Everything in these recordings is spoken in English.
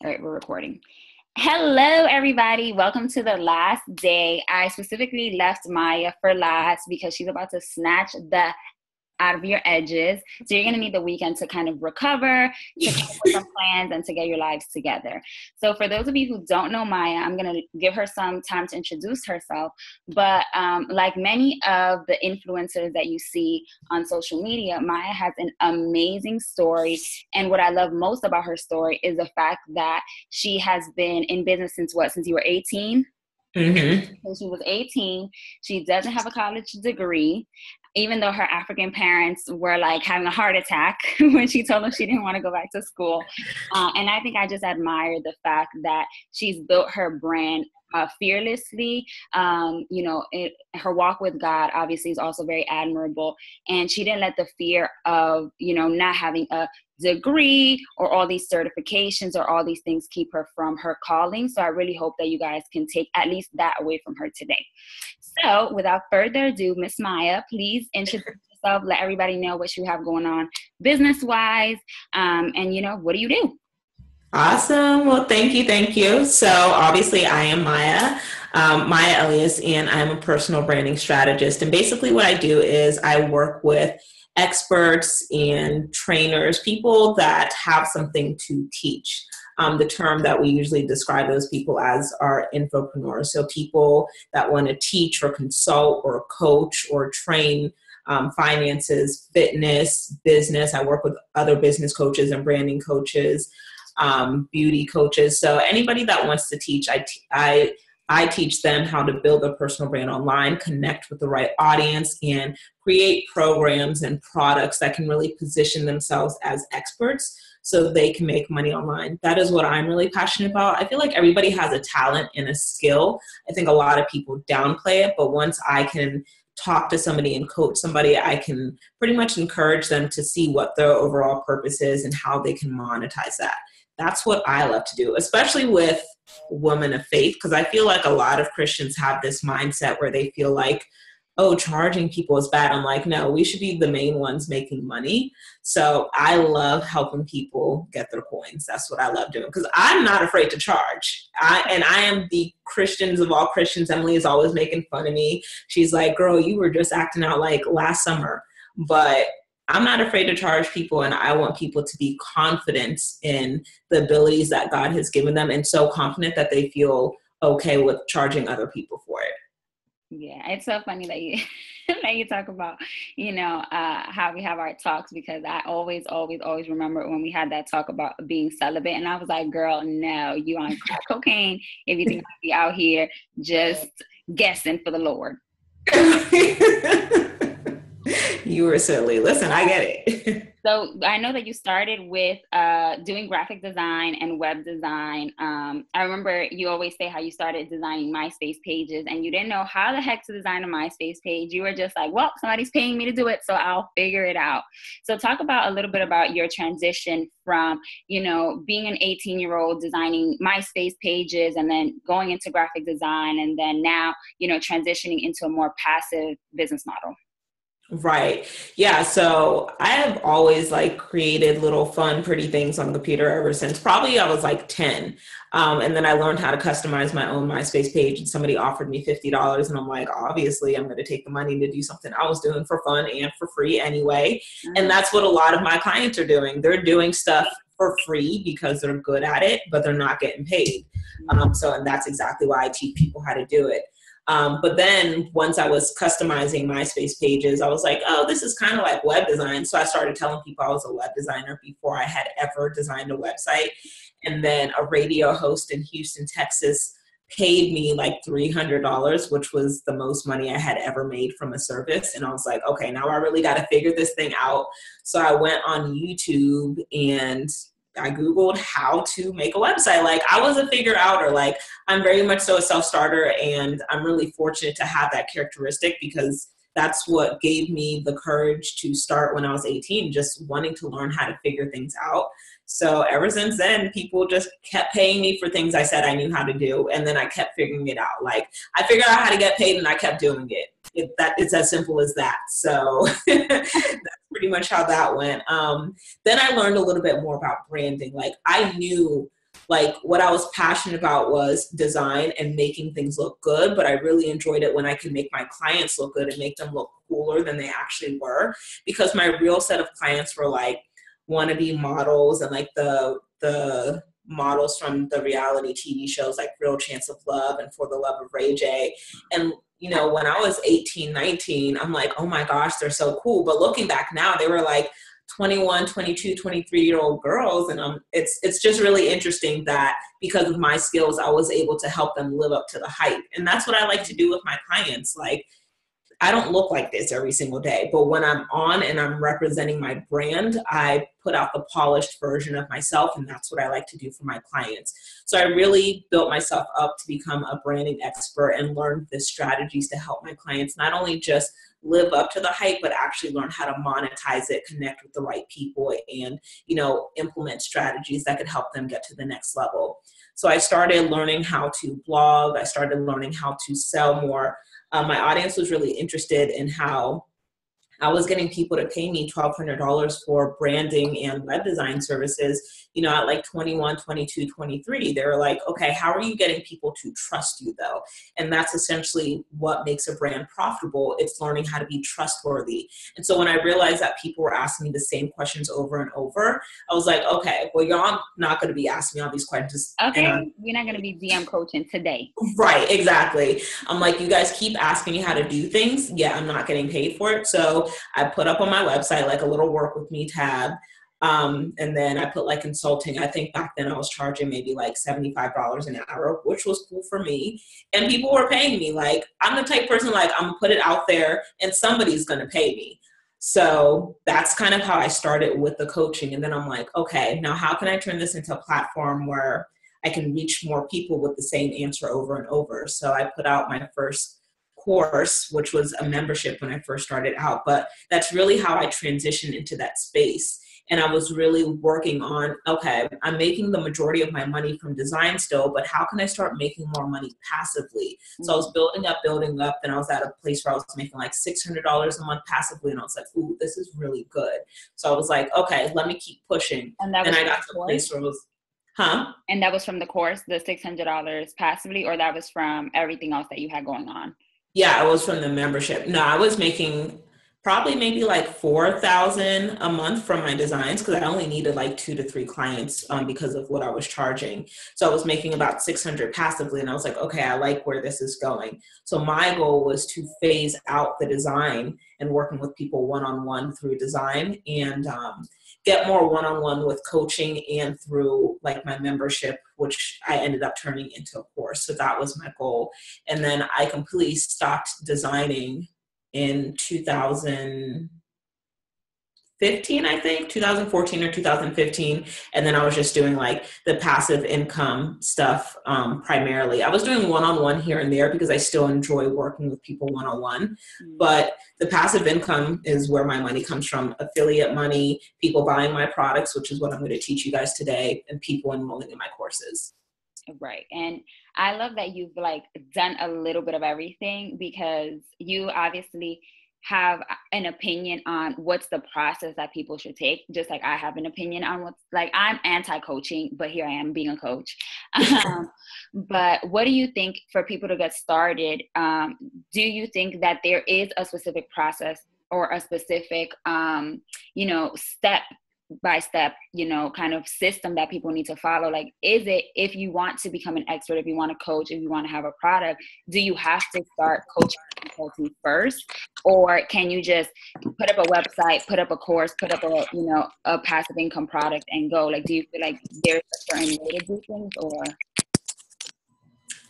All right, we're recording. Hello, everybody. Welcome to the last day. I specifically left Maya for last because she's about to snatch the out of your edges. So you're going to need the weekend to kind of recover, to come up with some plans, and to get your lives together. So for those of you who don't know Maya, I'm going to give her some time to introduce herself. But like many of the influencers that you see on social media, Maya has an amazing story. And what I love most about her story is the fact that she has been in business since what? Since you were 18? Mm-hmm. Since she was 18. She doesn't have a college degree, even though her African parents were like having a heart attack when she told them she didn't want to go back to school. And I think I just admire the fact that she's built her brand fearlessly. Her walk with God obviously is also very admirable. And she didn't let the fear of, not having a degree or all these certifications or all these things keep her from her calling. So I really hope that you guys can take at least that away from her today. So without further ado, Miss Maya, please introduce yourself, let everybody know what you have going on business-wise, and what do you do? Awesome. Well, thank you. Thank you. So obviously I am Maya, Maya Elias, and I'm a personal branding strategist. And basically what I do is I work with experts and trainers, people that have something to teach. The term that we usually describe those people as are infopreneurs. So people that want to teach or consult or coach or train finances, fitness, business. I work with other business coaches and branding coaches, beauty coaches. So anybody that wants to teach, I teach them how to build a personal brand online, connect with the right audience, and create programs and products that can really position themselves as experts so they can make money online. That is what I'm really passionate about. I feel like everybody has a talent and a skill. I think a lot of people downplay it, but once I can talk to somebody and coach somebody, I can pretty much encourage them to see what their overall purpose is and how they can monetize that. That's what I love to do, especially with women of faith, because I feel like a lot of Christians have this mindset where they feel like, oh, charging people is bad. I'm like, no, we should be the main ones making money. So I love helping people get their coins. That's what I love doing, because I'm not afraid to charge. I am the Christians of all Christians. Emily is always making fun of me. She's like, girl, you were just acting out like last summer. But I'm not afraid to charge people, and I want people to be confident in the abilities that God has given them, and so confident that they feel okay with charging other people for it. Yeah, it's so funny that you that you talk about, how we have our talks, because I always remember when we had that talk about being celibate, and I was like, girl, no, you on crack cocaine if you think I'd be out here just guessing for the Lord. You were silly. Listen, I get it. So I know that you started with doing graphic design and web design. I remember you always say how you started designing MySpace pages, and you didn't know how the heck to design a MySpace page. You were just like, well, somebody's paying me to do it, so I'll figure it out. So talk about a little bit about your transition from, being an 18-year-old designing MySpace pages, and then going into graphic design, and then now, transitioning into a more passive business model. Right. Yeah. So I have always created little fun, pretty things on the computer ever since probably I was 10. And then I learned how to customize my own MySpace page, and somebody offered me $50. And I'm like, obviously I'm going to take the money to do something I was doing for fun and for free anyway. And that's what a lot of my clients are doing. They're doing stuff for free because they're good at it, but they're not getting paid. And that's exactly why I teach people how to do it. But then once I was customizing MySpace pages, I was like, oh, this is kind of like web design. So I started telling people I was a web designer before I had ever designed a website. And then a radio host in Houston, Texas paid me $300, which was the most money I had ever made from a service. And I was like, okay, now I really got to figure this thing out. So I went on YouTube and I Googled how to make a website. I was a figure outer. I'm very much so a self-starter, and I'm really fortunate to have that characteristic because that's what gave me the courage to start when I was 18, just wanting to learn how to figure things out. So ever since then, people just kept paying me for things I said I knew how to do. And then I kept figuring it out. I figured out how to get paid and I kept doing it. It's as simple as that. So that's pretty much how that went. Then I learned a little bit more about branding. I knew Like what I was passionate about was design and making things look good, but I really enjoyed it when I could make my clients look good and make them look cooler than they actually were, because my real set of clients were like wannabe models and like the models from the reality TV shows like Real Chance of Love and For the Love of Ray J. And you know, when I was 18, 19, I'm like, oh my gosh, they're so cool. But looking back now, they were like 21, 22, 23-year-old girls. And it's just really interesting that because of my skills, I was able to help them live up to the hype. And that's what I like to do with my clients. Like, I don't look like this every single day, but when I'm on and I'm representing my brand, I put out the polished version of myself, and that's what I like to do for my clients. So I really built myself up to become a branding expert and learn the strategies to help my clients not only just live up to the hype, but actually learn how to monetize it, connect with the right people, and, you know, implement strategies that could help them get to the next level. So I started learning how to blog. I started learning how to sell more. My audience was really interested in how I was getting people to pay me $1,200 for branding and web design services, you know, at like 21, 22, 23. They were like, okay, how are you getting people to trust you though? And that's essentially what makes a brand profitable. It's learning how to be trustworthy. And so when I realized that people were asking me the same questions over and over, I was like, okay, well, y'all not going to be asking me all these questions. Okay, you're not going to be DM coaching today. Right, exactly. I'm like, you guys keep asking me how to do things. Yeah, I'm not getting paid for it. So I put up on my website like a little work with me tab. And then I put like consulting. I think back then I was charging maybe like $75 an hour, which was cool for me. And people were paying me. Like, I'm the type of person, like, I'm gonna put it out there and somebody's gonna pay me. So that's kind of how I started with the coaching. And then I'm like, okay, now how can I turn this into a platform where I can reach more people with the same answer over and over? So I put out my first course, which was a membership when I first started out, but that's really how I transitioned into that space. And I was really working on, okay, I'm making the majority of my money from design still, but how can I start making more money passively? So I was building up, and I was at a place where I was making like $600 a month passively, and I was like, ooh, this is really good. So I was like, okay, let me keep pushing. And I got to a place where it was, And that was from the course, the $600 passively, or that was from everything else that you had going on? Yeah, it was from the membership. No, I was making probably maybe like $4,000 a month from my designs, because I only needed like 2 to 3 clients because of what I was charging. So I was making about $600 passively, and I was like, okay, I like where this is going. So my goal was to phase out the design and working with people one-on-one through design, and get more one-on-one with coaching and through like my membership, which I ended up turning into a course. So that was my goal. And then I completely stopped designing in 2015, I think, 2014 or 2015. And then I was just doing like the passive income stuff primarily. I was doing one-on-one here and there because I still enjoy working with people one-on-one. But the passive income is where my money comes from. Affiliate money, people buying my products, which is what I'm going to teach you guys today, and people enrolling in my courses. Right. And I love that you've like done a little bit of everything, because you obviously have an opinion on what's the process that people should take, just like I have an opinion on what's, like, I'm anti-coaching, but here I am being a coach. But what do you think for people to get started? Do you think that there is a specific process or a specific, step by step, kind of system that people need to follow? Like, is it, if you want to become an expert, if you want to coach, if you want to have a product, do you have to start coaching consulting first? Or can you just put up a website, put up a course, put up a passive income product and go? Like, do you feel like there's a certain way to do things, or?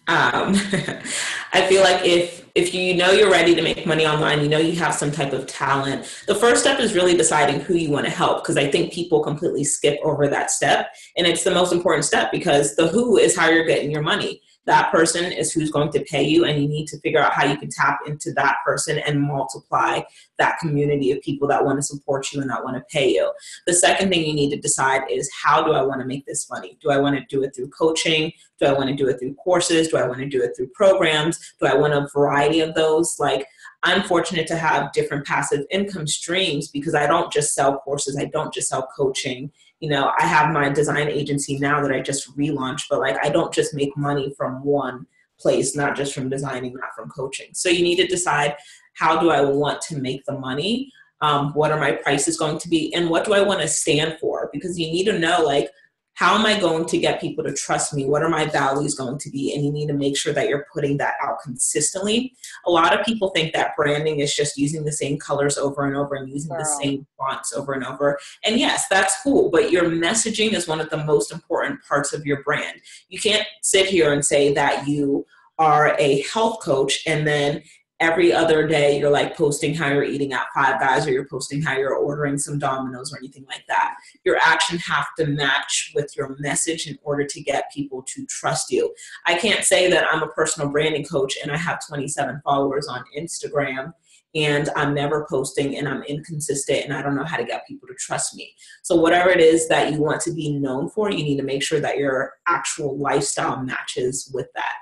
I feel like if you know you're ready to make money online, you have some type of talent, the first step is really deciding who you want to help, because I think people completely skip over that step. And it's the most important step, because the who is how you're getting your money. That person is who's going to pay you, and you need to figure out how you can tap into that person and multiply that community of people that want to support you and that want to pay you. The second thing you need to decide is, how do I want to make this money? Do I want to do it through coaching? Do I want to do it through courses? Do I want to do it through programs? Do I want a variety of those? Like, I'm fortunate to have different passive income streams, because I don't just sell courses. I don't just sell coaching I have my design agency now that I just relaunched, but like, I don't just make money from one place, not just from designing, not from coaching. So you need to decide, how do I want to make the money? What are my prices going to be? And what do I want to stand for? Because you need to know, like, how am I going to get people to trust me? What are my values going to be? And you need to make sure that you're putting that out consistently. A lot of people think that branding is just using the same colors over and over and using the same fonts over and over. And yes, that's cool, but your messaging is one of the most important parts of your brand. You can't sit here and say that you are a health coach and then every other day you're like posting how you're eating at Five Guys, or you're posting how you're ordering some Domino's or anything like that. Your actions have to match with your message in order to get people to trust you. I can't say that I'm a personal branding coach and I have 27 followers on Instagram and I'm never posting and I'm inconsistent and I don't know how to get people to trust me. So whatever it is that you want to be known for, you need to make sure that your actual lifestyle matches with that.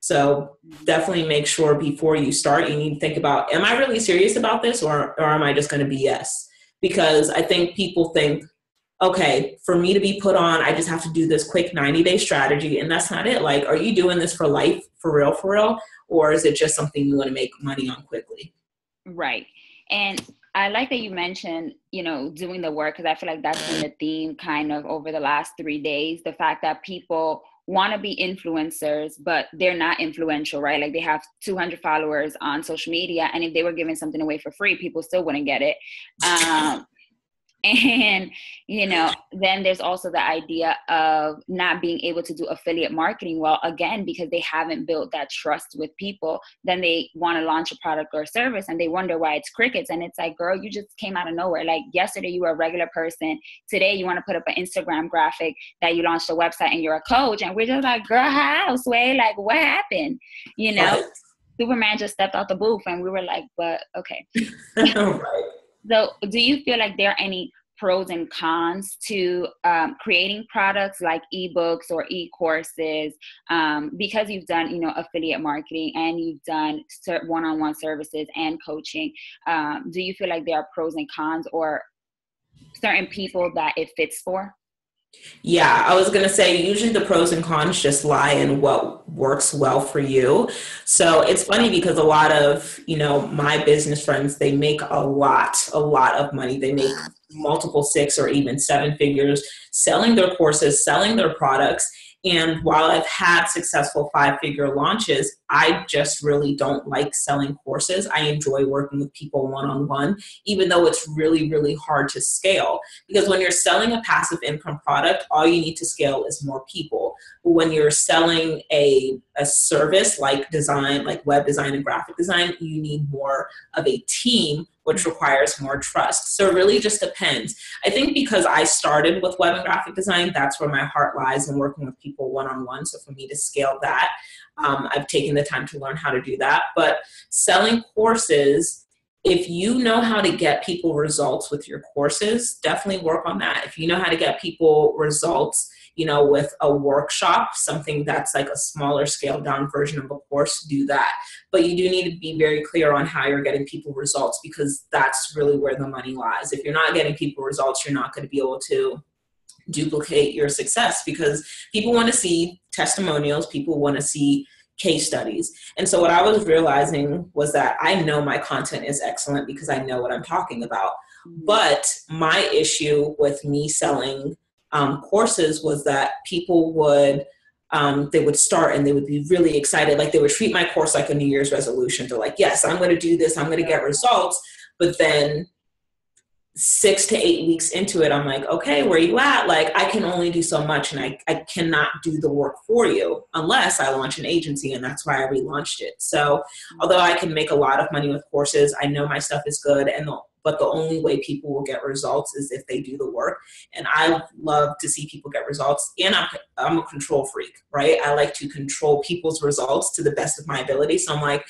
So definitely make sure before you start, you need to think about, am I really serious about this, or am I just going to BS? Because I think people think, okay, for me to be put on, I just have to do this quick 90-day strategy. And that's not it. Like, are you doing this for life, for real? Or is it just something you want to make money on quickly? Right. And I like that you mentioned, doing the work, because I feel like that's been the theme kind of over the last 3 days. The fact that people want to be influencers, but they're not influential, right? Like, they have 200 followers on social media, and if they were giving something away for free, people still wouldn't get it. And, then there's also the idea of not being able to do affiliate marketing well, again, because they haven't built that trust with people. Then they want to launch a product or a service and they wonder why it's crickets. And it's like, girl, you just came out of nowhere. Like, yesterday you were a regular person. Today you want to put up an Instagram graphic that you launched a website and you're a coach. And we're just like, girl, how, Sway? Like, what happened? Right. Superman just stepped out the booth and we were like, but okay. Right. So do you feel like there are any pros and cons to creating products like ebooks or e-courses, because you've done, affiliate marketing and you've done one-on-one services and coaching? Do you feel like there are pros and cons, or certain people that it fits for? Yeah, I was going to say, usually the pros and cons just lie in what works well for you. So it's funny because a lot of, my business friends, they make a lot of money. They make multiple 6 or even 7 figures selling their courses, selling their products. And while I've had successful 5-figure launches, I just really don't like selling courses. I enjoy working with people one-on-one, even though it's really, really hard to scale. Because when you're selling a passive income product, all you need to scale is more people. But when you're selling a service like design, like web design and graphic design, you need more of a team, which requires more trust. So it really just depends. I think because I started with web and graphic design, that's where my heart lies in working with people one-on-one. So for me to scale that, I've taken the time to learn how to do that. But selling courses, if you know how to get people results with your courses, definitely work on that. If you know how to get people results, with a workshop, something that's like a smaller scaled down version of a course, do that. But you do need to be very clear on how you're getting people results, because that's really where the money lies. If you're not getting people results, you're not going to be able to duplicate your success, because people want to see testimonials, people want to see case studies. And so what I was realizing was that I know my content is excellent because I know what I'm talking about. But my issue with me selling courses was that people would, they would start and they would be really excited. Like, they would treat my course like a New Year's resolution. They're like, yes, I'm going to do this. I'm going to get results. But then 6 to 8 weeks into it, I'm like, okay, where are you at? Like, I can only do so much, and I cannot do the work for you unless I launch an agency. And that's why I relaunched it. So although I can make a lot of money with courses, I know my stuff is good. But the only way people will get results is if they do the work. And I love to see people get results. And I'm a control freak, right? I like to control people's results to the best of my ability. So I'm like,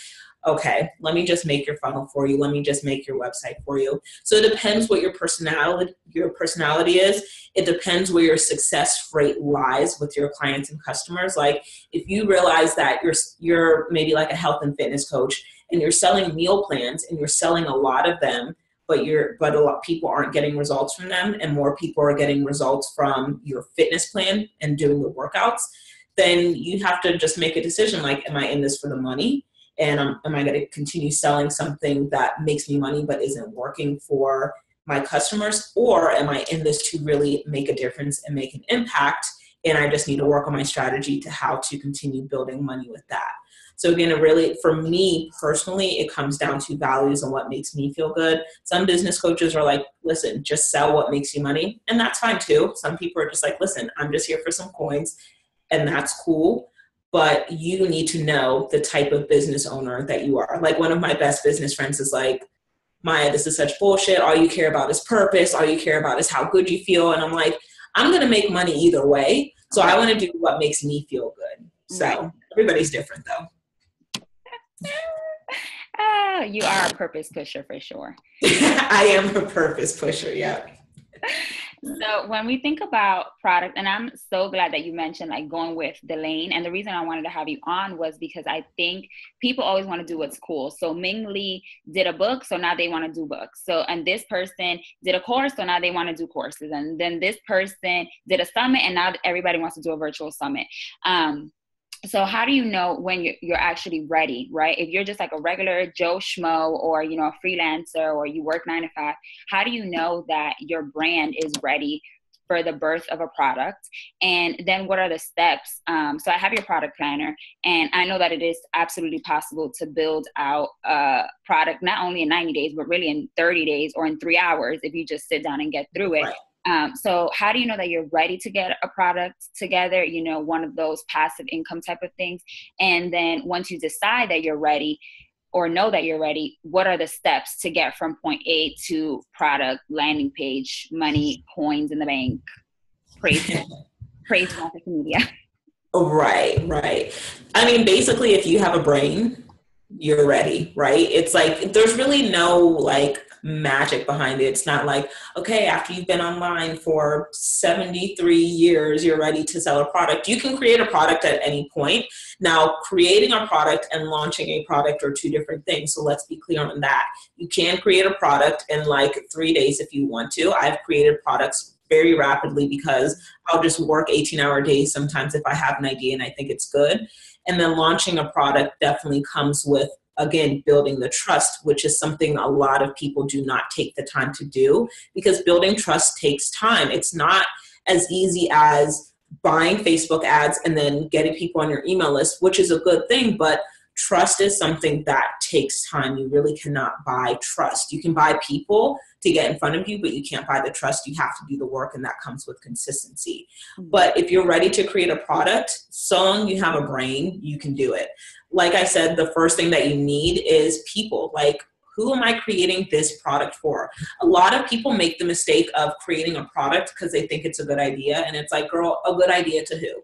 okay, let me just make your funnel for you. Let me just make your website for you. So it depends what your personality is. It depends where your success rate lies with your clients and customers. Like, if you realize that you're maybe like a health and fitness coach and you're selling meal plans and you're selling a lot of them, but a lot of people aren't getting results from them, and more people are getting results from your fitness plan and doing the workouts, then you have to just make a decision, like, am I in this for the money? And am I going to continue selling something that makes me money but isn't working for my customers? Or am I in this to really make a difference and make an impact? And I just need to work on my strategy to how to continue building money with that. So again, it really, for me personally, it comes down to values and what makes me feel good. Some business coaches are like, listen, just sell what makes you money. And that's fine too. Some people are just like, listen, I'm just here for some coins, and that's cool. But you need to know the type of business owner that you are. Like, one of my best business friends is like, Maya, this is such bullshit. All you care about is purpose. All you care about is how good you feel. And I'm like, I'm going to make money either way. So I want to do what makes me feel good. So everybody's different though. Oh, you are a purpose pusher for sure. I am a purpose pusher. Yeah. So when we think about product, and I'm so glad that you mentioned like going with the lane. And the reason I wanted to have you on was because I think people always want to do what's cool. So Ming Lee did a book, so now they want to do books. So, and this person did a course, so now they want to do courses. And then this person did a summit, and now everybody wants to do a virtual summit. So how do you know when you're actually ready, right? If you're just like a regular Joe Schmo, or, you know, a freelancer, or you work 9 to 5, how do you know that your brand is ready for the birth of a product? And then what are the steps? So I have your product planner, and I know that it is absolutely possible to build out a product, not only in 90 days, but really in 30 days or in 3 hours if you just sit down and get through it. Right. So how do you know that you're ready to get a product together, you know, one of those passive income type of things? And then once you decide that you're ready, or know that you're ready, what are the steps to get from point A to product, landing page, money, coins in the bank, praise social media? Right. I mean, basically, if you have a brain, you're ready, right? It's like, there's really no like magic behind it. It's not like, okay, after you've been online for 73 years, you're ready to sell a product. You can create a product at any point. Now, creating a product and launching a product are two different things. So let's be clear on that. You can create a product in like 3 days if you want to. I've created products very rapidly because I'll just work 18-hour days sometimes if I have an idea and I think it's good. And then launching a product definitely comes with, again, building the trust, which is something a lot of people do not take the time to do, because building trust takes time. It's not as easy as buying Facebook ads and then getting people on your email list, which is a good thing, but trust is something that takes time. You really cannot buy trust. You can buy people to get in front of you, but you can't buy the trust. You have to do the work, and that comes with consistency. But if you're ready to create a product, so long you have a brain, you can do it. Like I said, the first thing that you need is people. Like, who am I creating this product for? A lot of people make the mistake of creating a product because they think it's a good idea. And it's like, girl, a good idea to who?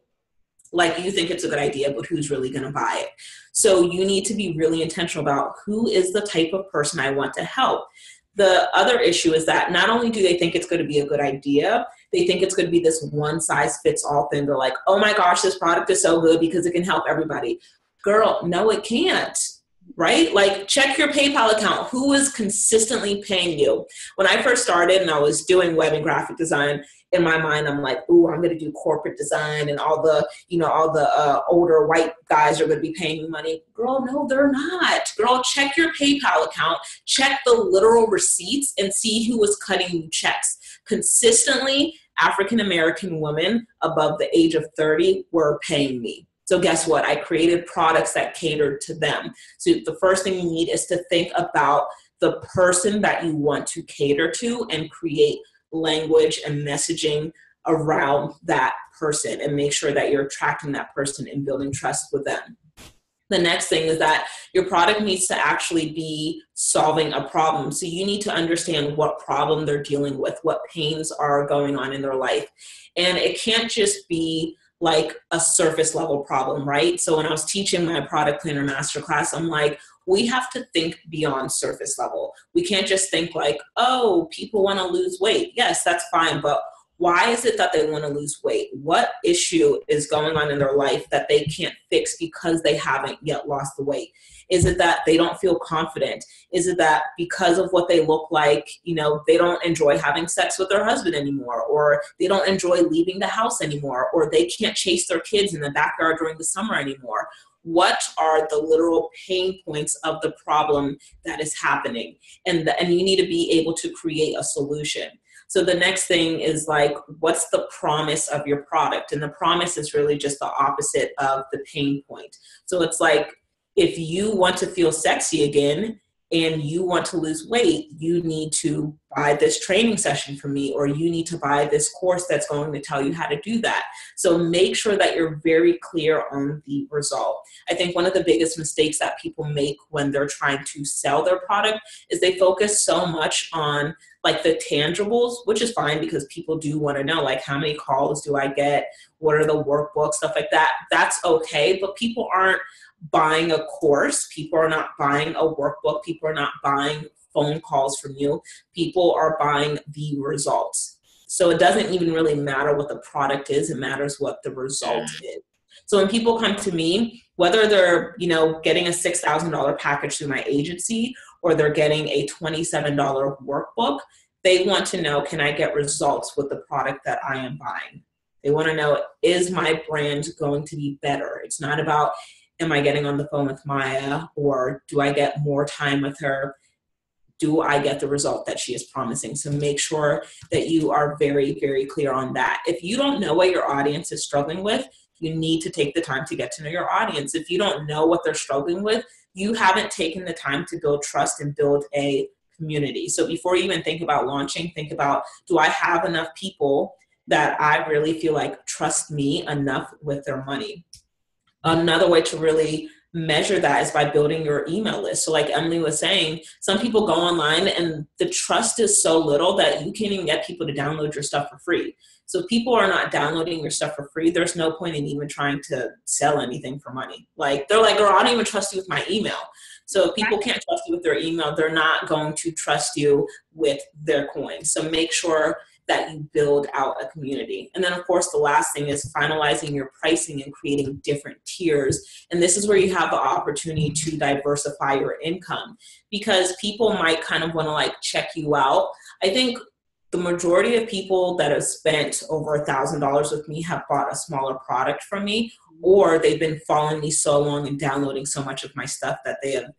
Like, you think it's a good idea, but who's really going to buy it? So you need to be really intentional about who is the type of person I want to help. The other issue is that not only do they think it's going to be a good idea, they think it's going to be this one size fits all thing. They're like, oh my gosh, this product is so good because it can help everybody. Girl, no, it can't. Right? Like, check your PayPal account. Who is consistently paying you? When I first started and I was doing web and graphic design, in my mind, I'm like, ooh, I'm going to do corporate design and all the older white guys are going to be paying me money. Girl, no, they're not. Girl, check your PayPal account, check the literal receipts, and see who is cutting you checks. Consistently, African-American women above the age of 30 were paying me. So guess what? I created products that catered to them. So the first thing you need is to think about the person that you want to cater to and create language and messaging around that person, and make sure that you're attracting that person and building trust with them. The next thing is that your product needs to actually be solving a problem. So you need to understand what problem they're dealing with, what pains are going on in their life. And it can't just be like a surface level problem, right? So when I was teaching my product planner masterclass, I'm like, we have to think beyond surface level. We can't just think like, oh, people want to lose weight. Yes, that's fine. But Why is it that they want to lose weight? What issue is going on in their life that they can't fix because they haven't yet lost the weight? Is it that they don't feel confident? Is it that because of what they look like, they don't enjoy having sex with their husband anymore, or they don't enjoy leaving the house anymore, or they can't chase their kids in the backyard during the summer anymore? What are the literal pain points of the problem that is happening? And you need to be able to create a solution. So the next thing is like, what's the promise of your product? And the promise is really just the opposite of the pain point. So it's like, if you want to feel sexy again and you want to lose weight, you need to buy this training session from me, or you need to buy this course that's going to tell you how to do that. So make sure that you're very clear on the result. I think one of the biggest mistakes that people make when they're trying to sell their product is they focus so much on like the tangibles, which is fine because people do want to know, like, how many calls do I get? What are the workbooks, stuff like that. That's okay, but people aren't buying a course. People are not buying a workbook. People are not buying phone calls from you. People are buying the results. So it doesn't even really matter what the product is. It matters what the result is. So when people come to me, whether they're, getting a $6,000 package through my agency, or they're getting a $27 workbook, they want to know, can I get results with the product that I am buying? They want to know, is my brand going to be better? It's not about, am I getting on the phone with Maya, or do I get more time with her? Do I get the result that she is promising? So make sure that you are very, very clear on that. If you don't know what your audience is struggling with, you need to take the time to get to know your audience. If you don't know what they're struggling with, you haven't taken the time to build trust and build a community. So before you even think about launching, think about, do I have enough people that I really feel like trust me enough with their money? Another way to really measure that is by building your email list. So like Emily was saying, some people go online and the trust is so little that you can't even get people to download your stuff for free. So if people are not downloading your stuff for free, there's no point in even trying to sell anything for money. Like, they're like, girl, I don't even trust you with my email. So if people can't trust you with their email, they're not going to trust you with their coins. So make sure that you build out a community. And then of course, the last thing is finalizing your pricing and creating different tiers. And this is where you have the opportunity to diversify your income, because people might kind of want to like check you out. I think the majority of people that have spent over $1,000 with me have bought a smaller product from me, or they've been following me so long and downloading so much of my stuff that they have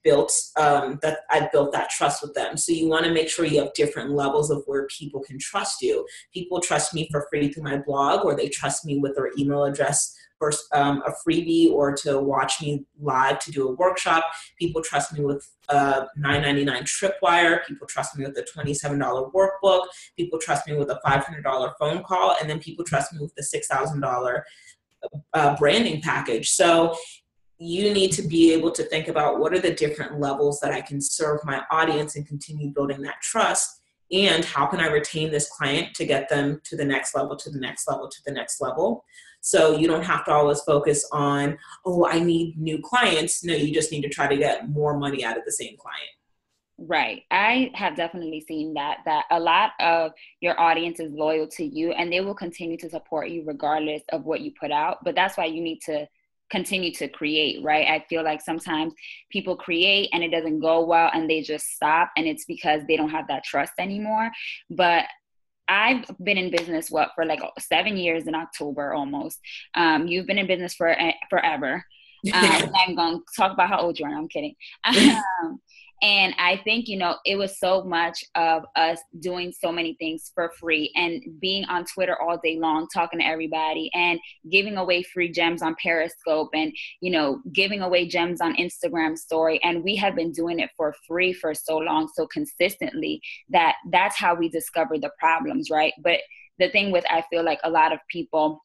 built that I built that trust with them. So you want to make sure you have different levels of where people can trust you. People trust me for free through my blog, or they trust me with their email address for a freebie, or to watch me live to do a workshop. People trust me with a $9.99 tripwire. People trust me with a $27 workbook. People trust me with a $500 phone call, and then people trust me with the $6,000 branding package. So you need to be able to think about, what are the different levels that I can serve my audience and continue building that trust, and how can I retain this client to get them to the next level, to the next level, to the next level. So you don't have to always focus on, oh, I need new clients. No, you just need to try to get more money out of the same client. Right. I have definitely seen that a lot of your audience is loyal to you, and they will continue to support you regardless of what you put out. But that's why you need to continue to create, right? I feel like sometimes people create and it doesn't go well and they just stop, and it's because they don't have that trust anymore. But I've been in business, for like 7 years in October almost. You've been in business for forever. I'm going to talk about how old you are. I'm kidding. And I think, it was so much of us doing so many things for free and being on Twitter all day long, talking to everybody and giving away free gems on Periscope and, giving away gems on Instagram story. And we have been doing it for free for so long, so consistently, that's how we discover the problems, right? But the thing with, I feel like a lot of people,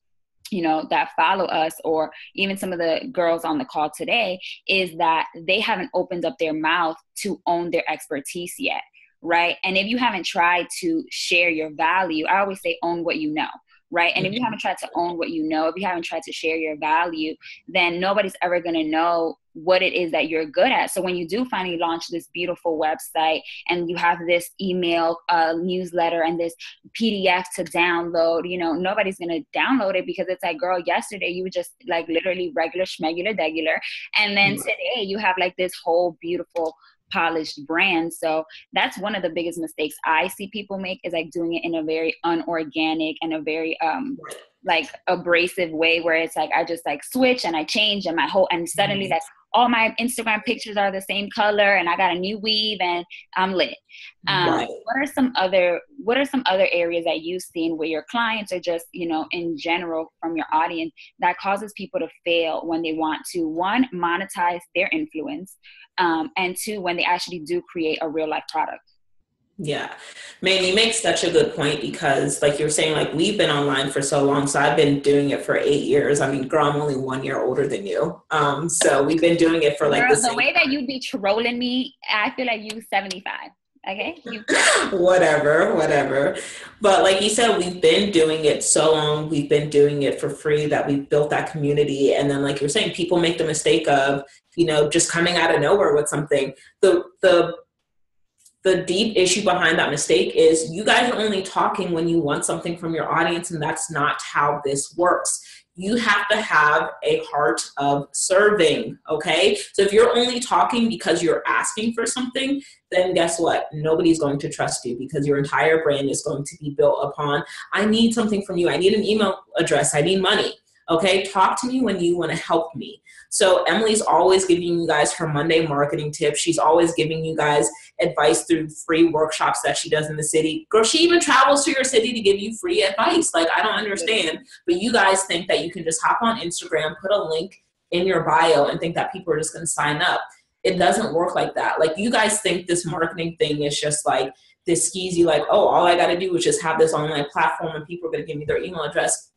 that follow us, or even some of the girls on the call today, is that they haven't opened up their mouth to own their expertise yet, right? And if you haven't tried to share your value, I always say own what you know, right? And if you haven't tried to own what you know, if you haven't tried to share your value, then nobody's ever going to know what it is that you're good at. So when you do finally launch this beautiful website and you have this email newsletter and this PDF to download, you know, nobody's going to download it because it's like, girl, yesterday you were just like literally regular schmegular degular. And then today you have like this whole beautiful polished brand. So that's one of the biggest mistakes I see people make, is like doing it in a very unorganic and a very like abrasive way, where it's like I just like switch and I change and my whole, and suddenly like all my Instagram pictures are the same color and I got a new weave and I'm lit. What are some other areas that you've seen where your clients, or just, you know, in general from your audience, that causes people to fail when they want to, one, monetize their influence, and two, when they actually do create a real life product? Yeah, man, you make such a good point, because like you're saying, like we've been online for so long. So I've been doing it for 8 years. I mean, girl, I'm only 1 year older than you. So we've been doing it for like girl, the way that you be trolling me, I feel like you 75. Okay. Whatever. But like you said, we've been doing it so long. We've been doing it for free that we've built that community. And then like you're saying, people make the mistake of, you know, just coming out of nowhere with something. The deep issue behind that mistake is you guys are only talking when you want something from your audience, and that's not how this works. You have to have a heart of serving, okay? So if you're only talking because you're asking for something, then guess what? Nobody's going to trust you, because your entire brand is going to be built upon, I need something from you. I need an email address. I need money. Okay, talk to me when you want to help me. So Emily's always giving you guys her Monday marketing tips. She's always giving you guys advice through free workshops that she does in the city. Girl, she even travels to your city to give you free advice. Like, I don't understand. But you guys think that you can just hop on Instagram, put a link in your bio, and think that people are just going to sign up. It doesn't work like that. Like, you guys think this marketing thing is just like this skeezy, like, oh, all I got to do is just have this online platform and people are going to give me their email address.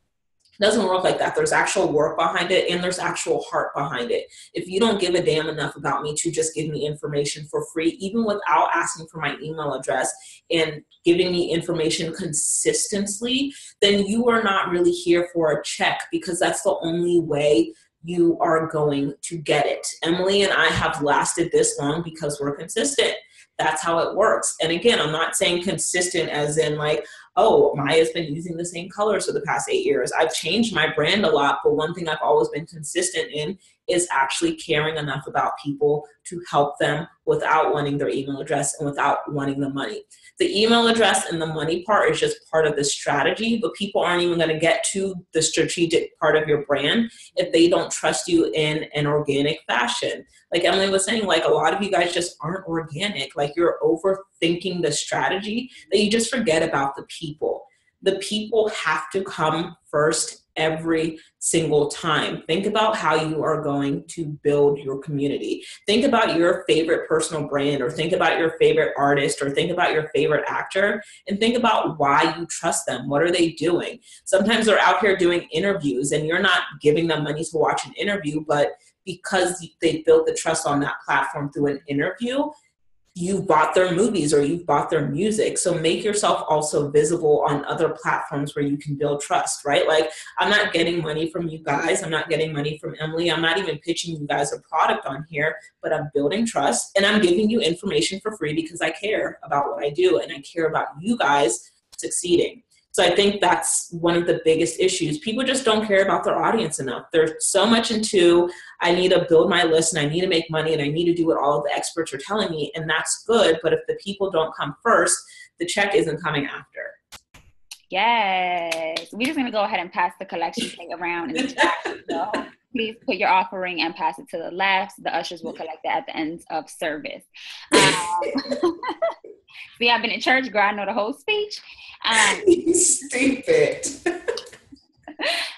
Doesn't work like that. There's actual work behind it, and there's actual heart behind it. If you don't give a damn enough about me to just give me information for free, even without asking for my email address, and giving me information consistently, then you are not really here for a check, because that's the only way you are going to get it. Emily and I have lasted this long because we're consistent. That's how it works. And again, I'm not saying consistent as in like, oh, Maya's been using the same colors for the past 8 years. I've changed my brand a lot, but one thing I've always been consistent in is actually caring enough about people to help them without wanting their email address and without wanting the money. The email address and the money part is just part of the strategy, but people aren't even going to get to the strategic part of your brand if they don't trust you in an organic fashion. Like Emily was saying, like a lot of you guys just aren't organic. Like you're overthinking the strategy that you just forget about the people. The people have to come first every single time. Think about how you are going to build your community. Think about your favorite personal brand, or think about your favorite artist, or think about your favorite actor, and think about why you trust them. What are they doing? Sometimes they're out here doing interviews and you're not giving them money to watch an interview, but because they built the trust on that platform through an interview, you've bought their movies or you've bought their music. So make yourself also visible on other platforms where you can build trust, right? Like, I'm not getting money from you guys. I'm not getting money from Emily. I'm not even pitching you guys a product on here, but I'm building trust and I'm giving you information for free because I care about what I do and I care about you guys succeeding. So I think that's one of the biggest issues. People just don't care about their audience enough. They're so much into, I need to build my list and I need to make money and I need to do what all of the experts are telling me. And that's good. But if the people don't come first, the check isn't coming after. Yes. We're just going to go ahead and pass the collection thing around in the chat. So please put your offering and pass it to the left. The ushers will collect it at the end of service. See, I've been in church, girl. I know the whole speech. Stupid.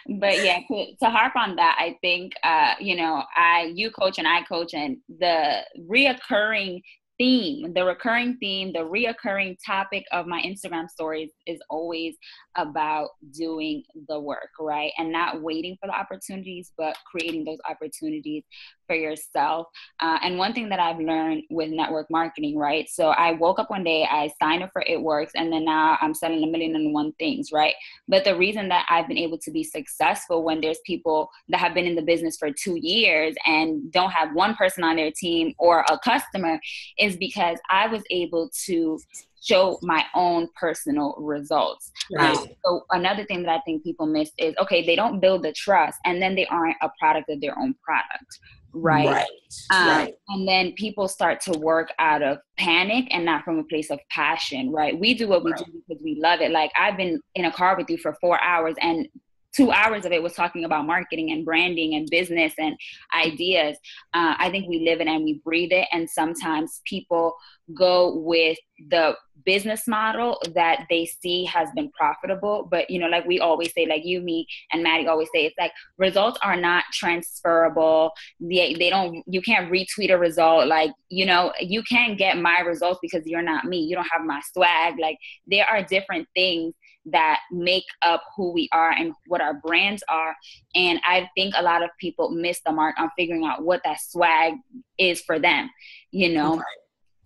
But yeah, to harp on that, I think, you coach and I coach, and the reoccurring theme, the recurring theme, the reoccurring topic of my Instagram stories is always about doing the work, right? And not waiting for the opportunities, but creating those opportunities for yourself. And one thing that I've learned with network marketing, right? So I woke up one day, I signed up for It Works, and then now I'm selling 1,000,001 things, right? But the reason that I've been able to be successful when there's people that have been in the business for 2 years and don't have one person on their team or a customer is because I was able to show my own personal results. Right. So another thing that I think people miss is, okay, they don't build the trust and then they aren't a product of their own product, right? Right. And then people start to work out of panic and not from a place of passion, right? We do what we do because we love it. Like, I've been in a car with you for 4 hours and 2 hours of it was talking about marketing and branding and business and ideas. I think we live it and we breathe it. And sometimes people go with the business model that they see has been profitable. But, you know, like we always say, like you, me, and Maddie always say, it's like results are not transferable. They don't, you can't retweet a result. Like, you know, you can't get my results because you're not me. You don't have my swag. Like, there are different things that make up who we are and what our brands are. And I think a lot of people miss the mark on figuring out what that swag is for them, you know? Right.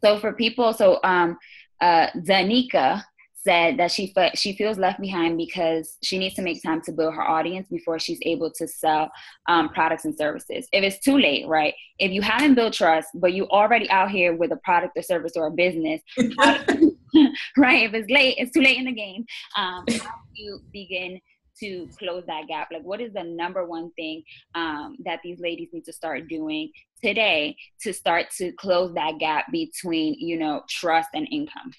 So for people, Danica said that she feels left behind because she needs to make time to build her audience before she's able to sell products and services. If it's too late, right? If you haven't built trust, but you already out here with a product or service or a business, right? If it's late, it's too late in the game. How do you begin to close that gap? Like, what is the number one thing that these ladies need to start doing today to start to close that gap between, you know, trust and income?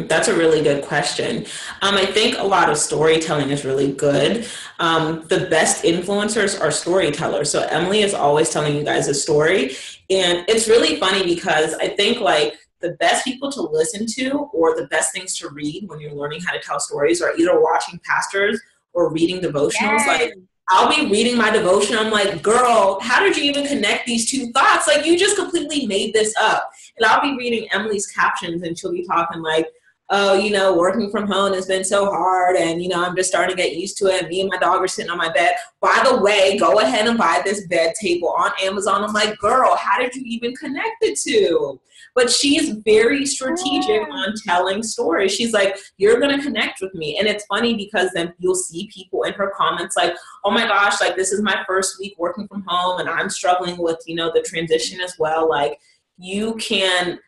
That's a really good question. I think a lot of storytelling is really good. The best influencers are storytellers. So Emily is always telling you guys a story. And it's really funny because I think like the best people to listen to or the best things to read when you're learning how to tell stories are either watching pastors or reading devotionals. Yes. Like, I'll be reading my devotion. I'm like, girl, how did you even connect these two thoughts? Like, you just completely made this up. And I'll be reading Emily's captions and she'll be talking like, oh, you know, working from home has been so hard. And, you know, I'm just starting to get used to it. Me and my dog are sitting on my bed. By the way, go ahead and buy this bed table on Amazon. I'm like, girl, how did you even connect the two? But she's very strategic on telling stories. She's like, you're going to connect with me. And it's funny because then you'll see people in her comments like, oh my gosh, like this is my first week working from home and I'm struggling with, you know, the transition as well. Like, you can,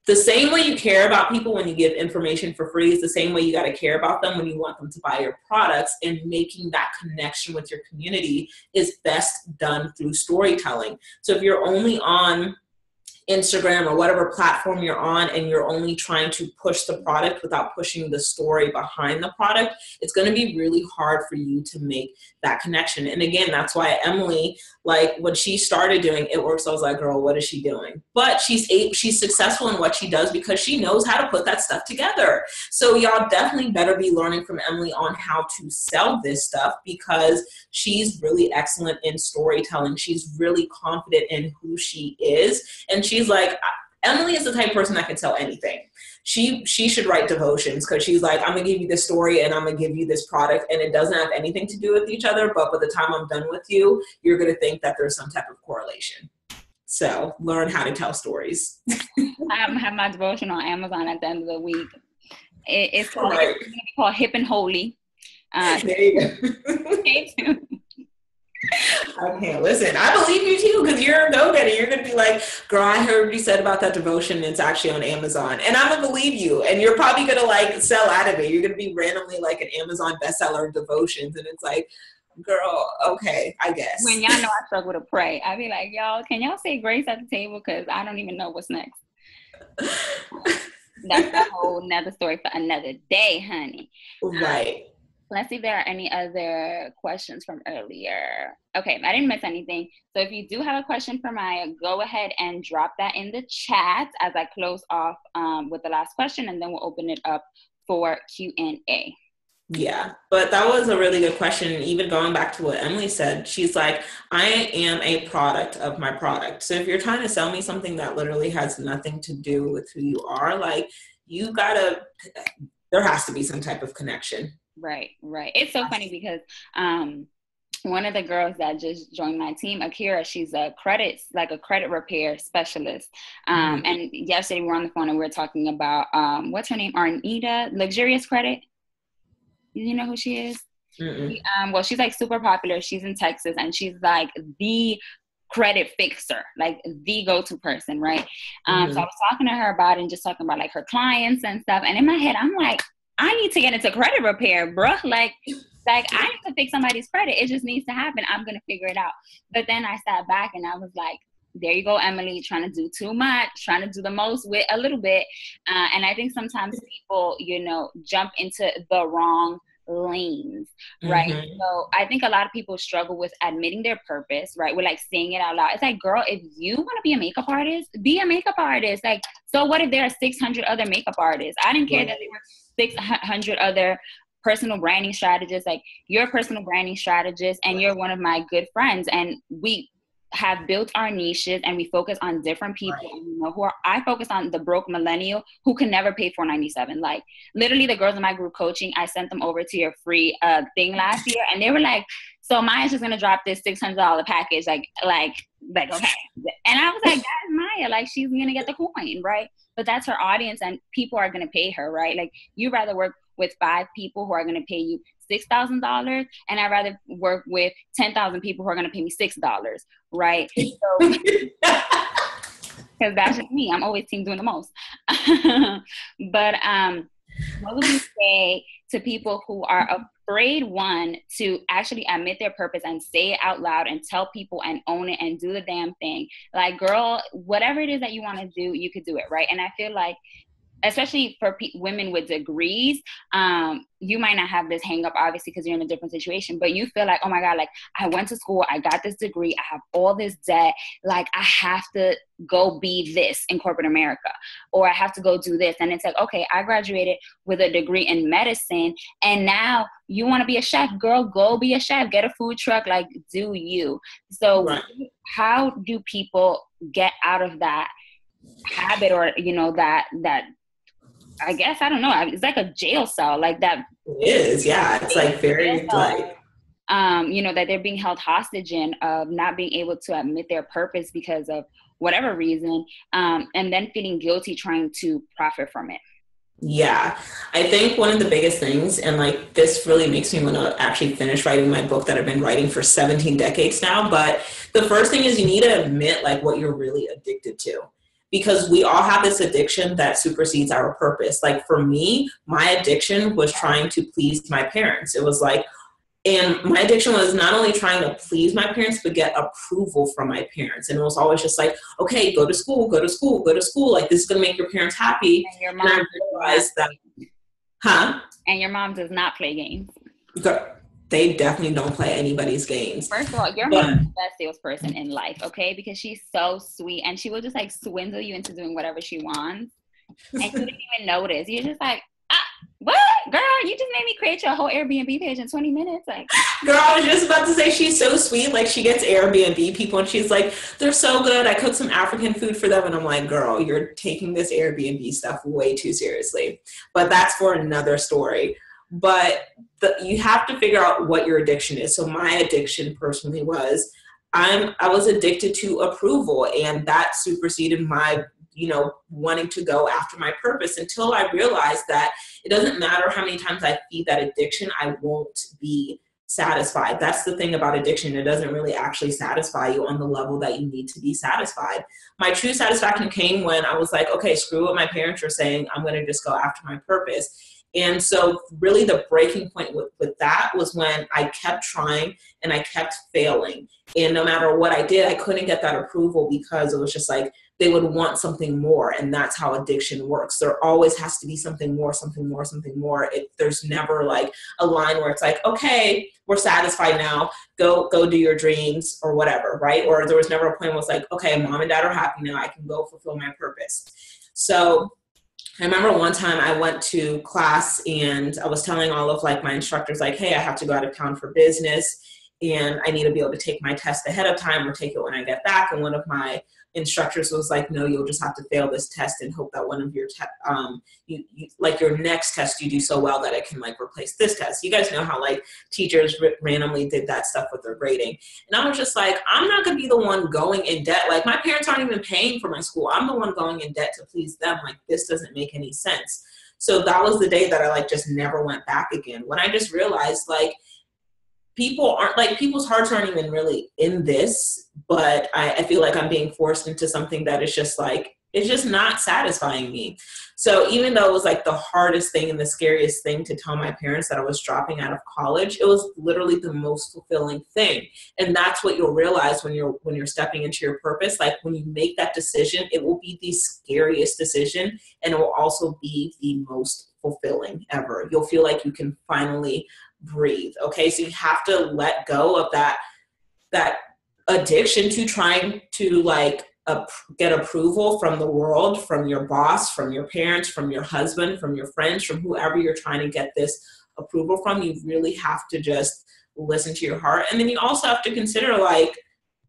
the same way you care about people when you give information for free is the same way you got to care about them when you want them to buy your products. And making that connection with your community is best done through storytelling. So if you're only on Instagram or whatever platform you're on and you're only trying to push the product without pushing the story behind the product, it's going to be really hard for you to make that connection. And again, that's why Emily, like when she started doing It Works, I was like, girl, what is she doing? But she's successful in what she does because she knows how to put that stuff together. So y'all definitely better be learning from Emily on how to sell this stuff because she's really excellent in storytelling. She's really confident in who she is. And she's like, Emily is the type of person that can sell anything. She should write devotions because she's like, I'm going to give you this story and I'm going to give you this product and it doesn't have anything to do with each other. But by the time I'm done with you, you're going to think that there's some type of correlation. So learn how to tell stories. I have my devotion on Amazon at the end of the week. It's called, right. It's going to be called Hip and Holy. There you go. Stay tuned. Okay, listen, I believe you too, because you're a go-getter. You're going to be like, girl, I heard what you said about that devotion. And it's actually on Amazon. And I'm going to believe you. And you're probably going to like sell out of it. You're going to be randomly like an Amazon bestseller of devotions. And it's like, girl, okay, I guess. When y'all know I struggle to pray, I be like, y'all, can y'all say grace at the table? Because I don't even know what's next. That's a whole nother story for another day, honey. Right. Let's see if there are any other questions from earlier. Okay, I didn't miss anything. So if you do have a question for Maya, go ahead and drop that in the chat as I close off with the last question, and then we'll open it up for Q&A. Yeah, but that was a really good question. And even going back to what Emily said, she's like, I am a product of my product. So if you're trying to sell me something that literally has nothing to do with who you are, like, you gotta, there has to be some type of connection. Right, right. It's so funny because one of the girls that just joined my team, Akira, she's a credit repair specialist. And yesterday we were on the phone and we were talking about what's her name? Arnita, Luxurious Credit. You know who she is? Well, she's like super popular. She's in Texas and she's like the credit fixer, like the go-to person, right? So I was talking to her about it and just talking about like her clients and stuff. And in my head, I'm like, I need to get into credit repair, bruh. Like I need to fix somebody's credit. It just needs to happen. I'm going to figure it out. But then I sat back and I was like, there you go, Emily, trying to do too much, trying to do the most with a little bit. And I think sometimes people, jump into the wrong lanes, right? So I think a lot of people struggle with admitting their purpose, right? We're like saying it out loud. It's like, girl, if you want to be a makeup artist, be a makeup artist. Like, so what if there are 600 other makeup artists? I didn't care that there were 600 other personal branding strategists. Like, you're a personal branding strategist and you're one of my good friends, and we have built our niches and we focus on different people. I focus on the broke millennial who can never pay $497. Like, literally the girls in my group coaching, I sent them over to your free thing last year and they were like, so Maya's just gonna drop this $600 package, like okay. And I was like, that is Maya, like she's gonna get the coin, right? But that's her audience and people are gonna pay her, right? Like, you rather work with 5 people who are gonna pay you $6,000, and I'd rather work with 10,000 people who are going to pay me $6, right? So, because that's just me. I'm always team doing the most. But what would you say to people who are afraid, one, to actually admit their purpose and say it out loud and tell people and own it and do the damn thing? Like, girl, whatever it is that you want to do, you could do it, right? And I feel like, especially for women with degrees, you might not have this hang up, obviously, because you're in a different situation, but you feel like, oh my God, like, I went to school, I got this degree, I have all this debt, like, I have to go be this in corporate America, or I have to go do this. And it's like, okay, I graduated with a degree in medicine, and now you want to be a chef, girl, go be a chef, get a food truck, like, do you. So how do people get out of that habit, or, that I guess, I don't know, it's like a jail cell, like that. It is, yeah. It's like very like, that they're being held hostage in, of not being able to admit their purpose because of whatever reason, and then feeling guilty trying to profit from it. Yeah, I think one of the biggest things, and like, this really makes me want to actually finish writing my book that I've been writing for 17 decades now. But the first thing is you need to admit like what you're really addicted to. Because we all have this addiction that supersedes our purpose. Like, for me, my addiction was trying to please my parents. It was like, and my addiction was not only trying to please my parents, but get approval from my parents. And it was always just like, okay, go to school, go to school, go to school. Like, this is going to make your parents happy. And your mom, and I realized that, And your mom does not play games. They definitely don't play anybody's games. First of all, your mom is the best salesperson in life, okay? Because she's so sweet and she will just like swindle you into doing whatever she wants. And you didn't even notice. You're just like, what? Girl, you just made me create your whole Airbnb page in 20 minutes. Like, girl, I was just about to say, she's so sweet. Like, she gets Airbnb people and she's like, they're so good. I cooked some African food for them. And I'm like, girl, you're taking this Airbnb stuff way too seriously. But that's for another story. But you have to figure out what your addiction is. So my addiction personally was, I was addicted to approval, and that superseded my, wanting to go after my purpose, until I realized that it doesn't matter how many times I feed that addiction, I won't be satisfied. That's the thing about addiction. It doesn't really actually satisfy you on the level that you need to be satisfied. My true satisfaction came when I was like, okay, screw what my parents are saying. I'm going to just go after my purpose. And so really the breaking point with that was when I kept trying and I kept failing. And no matter what I did, I couldn't get that approval, because it was just like, they would want something more. And that's how addiction works. There always has to be something more, something more, something more. There's never like a line where it's like, okay, we're satisfied now, go do your dreams or whatever, right? Or there was never a point where it's like, okay, mom and dad are happy now, I can go fulfill my purpose. So I remember one time I went to class and I was telling all of like my instructors, like, hey, I have to go out of town for business and I need to be able to take my test ahead of time or take it when I get back. And one of my instructors was like, no, you'll just have to fail this test and hope that one of your like your next test you do so well that it can like replace this test. You guys know how like teachers randomly did that stuff with their grading. And I was just like, I'm not going to be the one going in debt. Like my parents aren't even paying for my school. I'm the one going in debt to please them. Like this doesn't make any sense. So that was the day that I like just never went back again. When I just realized like, people's hearts aren't even really in this, but I feel like I'm being forced into something that is just like, it's just not satisfying me. So even though it was like the hardest thing and the scariest thing to tell my parents that I was dropping out of college, it was literally the most fulfilling thing. And that's what you'll realize when you're stepping into your purpose. Like when you make that decision, it will be the scariest decision and it will also be the most fulfilling ever. You'll feel like you can finally breathe. Okay. So you have to let go of that addiction to trying to like get approval from the world, from your boss, from your parents, from your husband, from your friends, from whoever you're trying to get this approval from. You really have to just listen to your heart. And then you also have to consider like,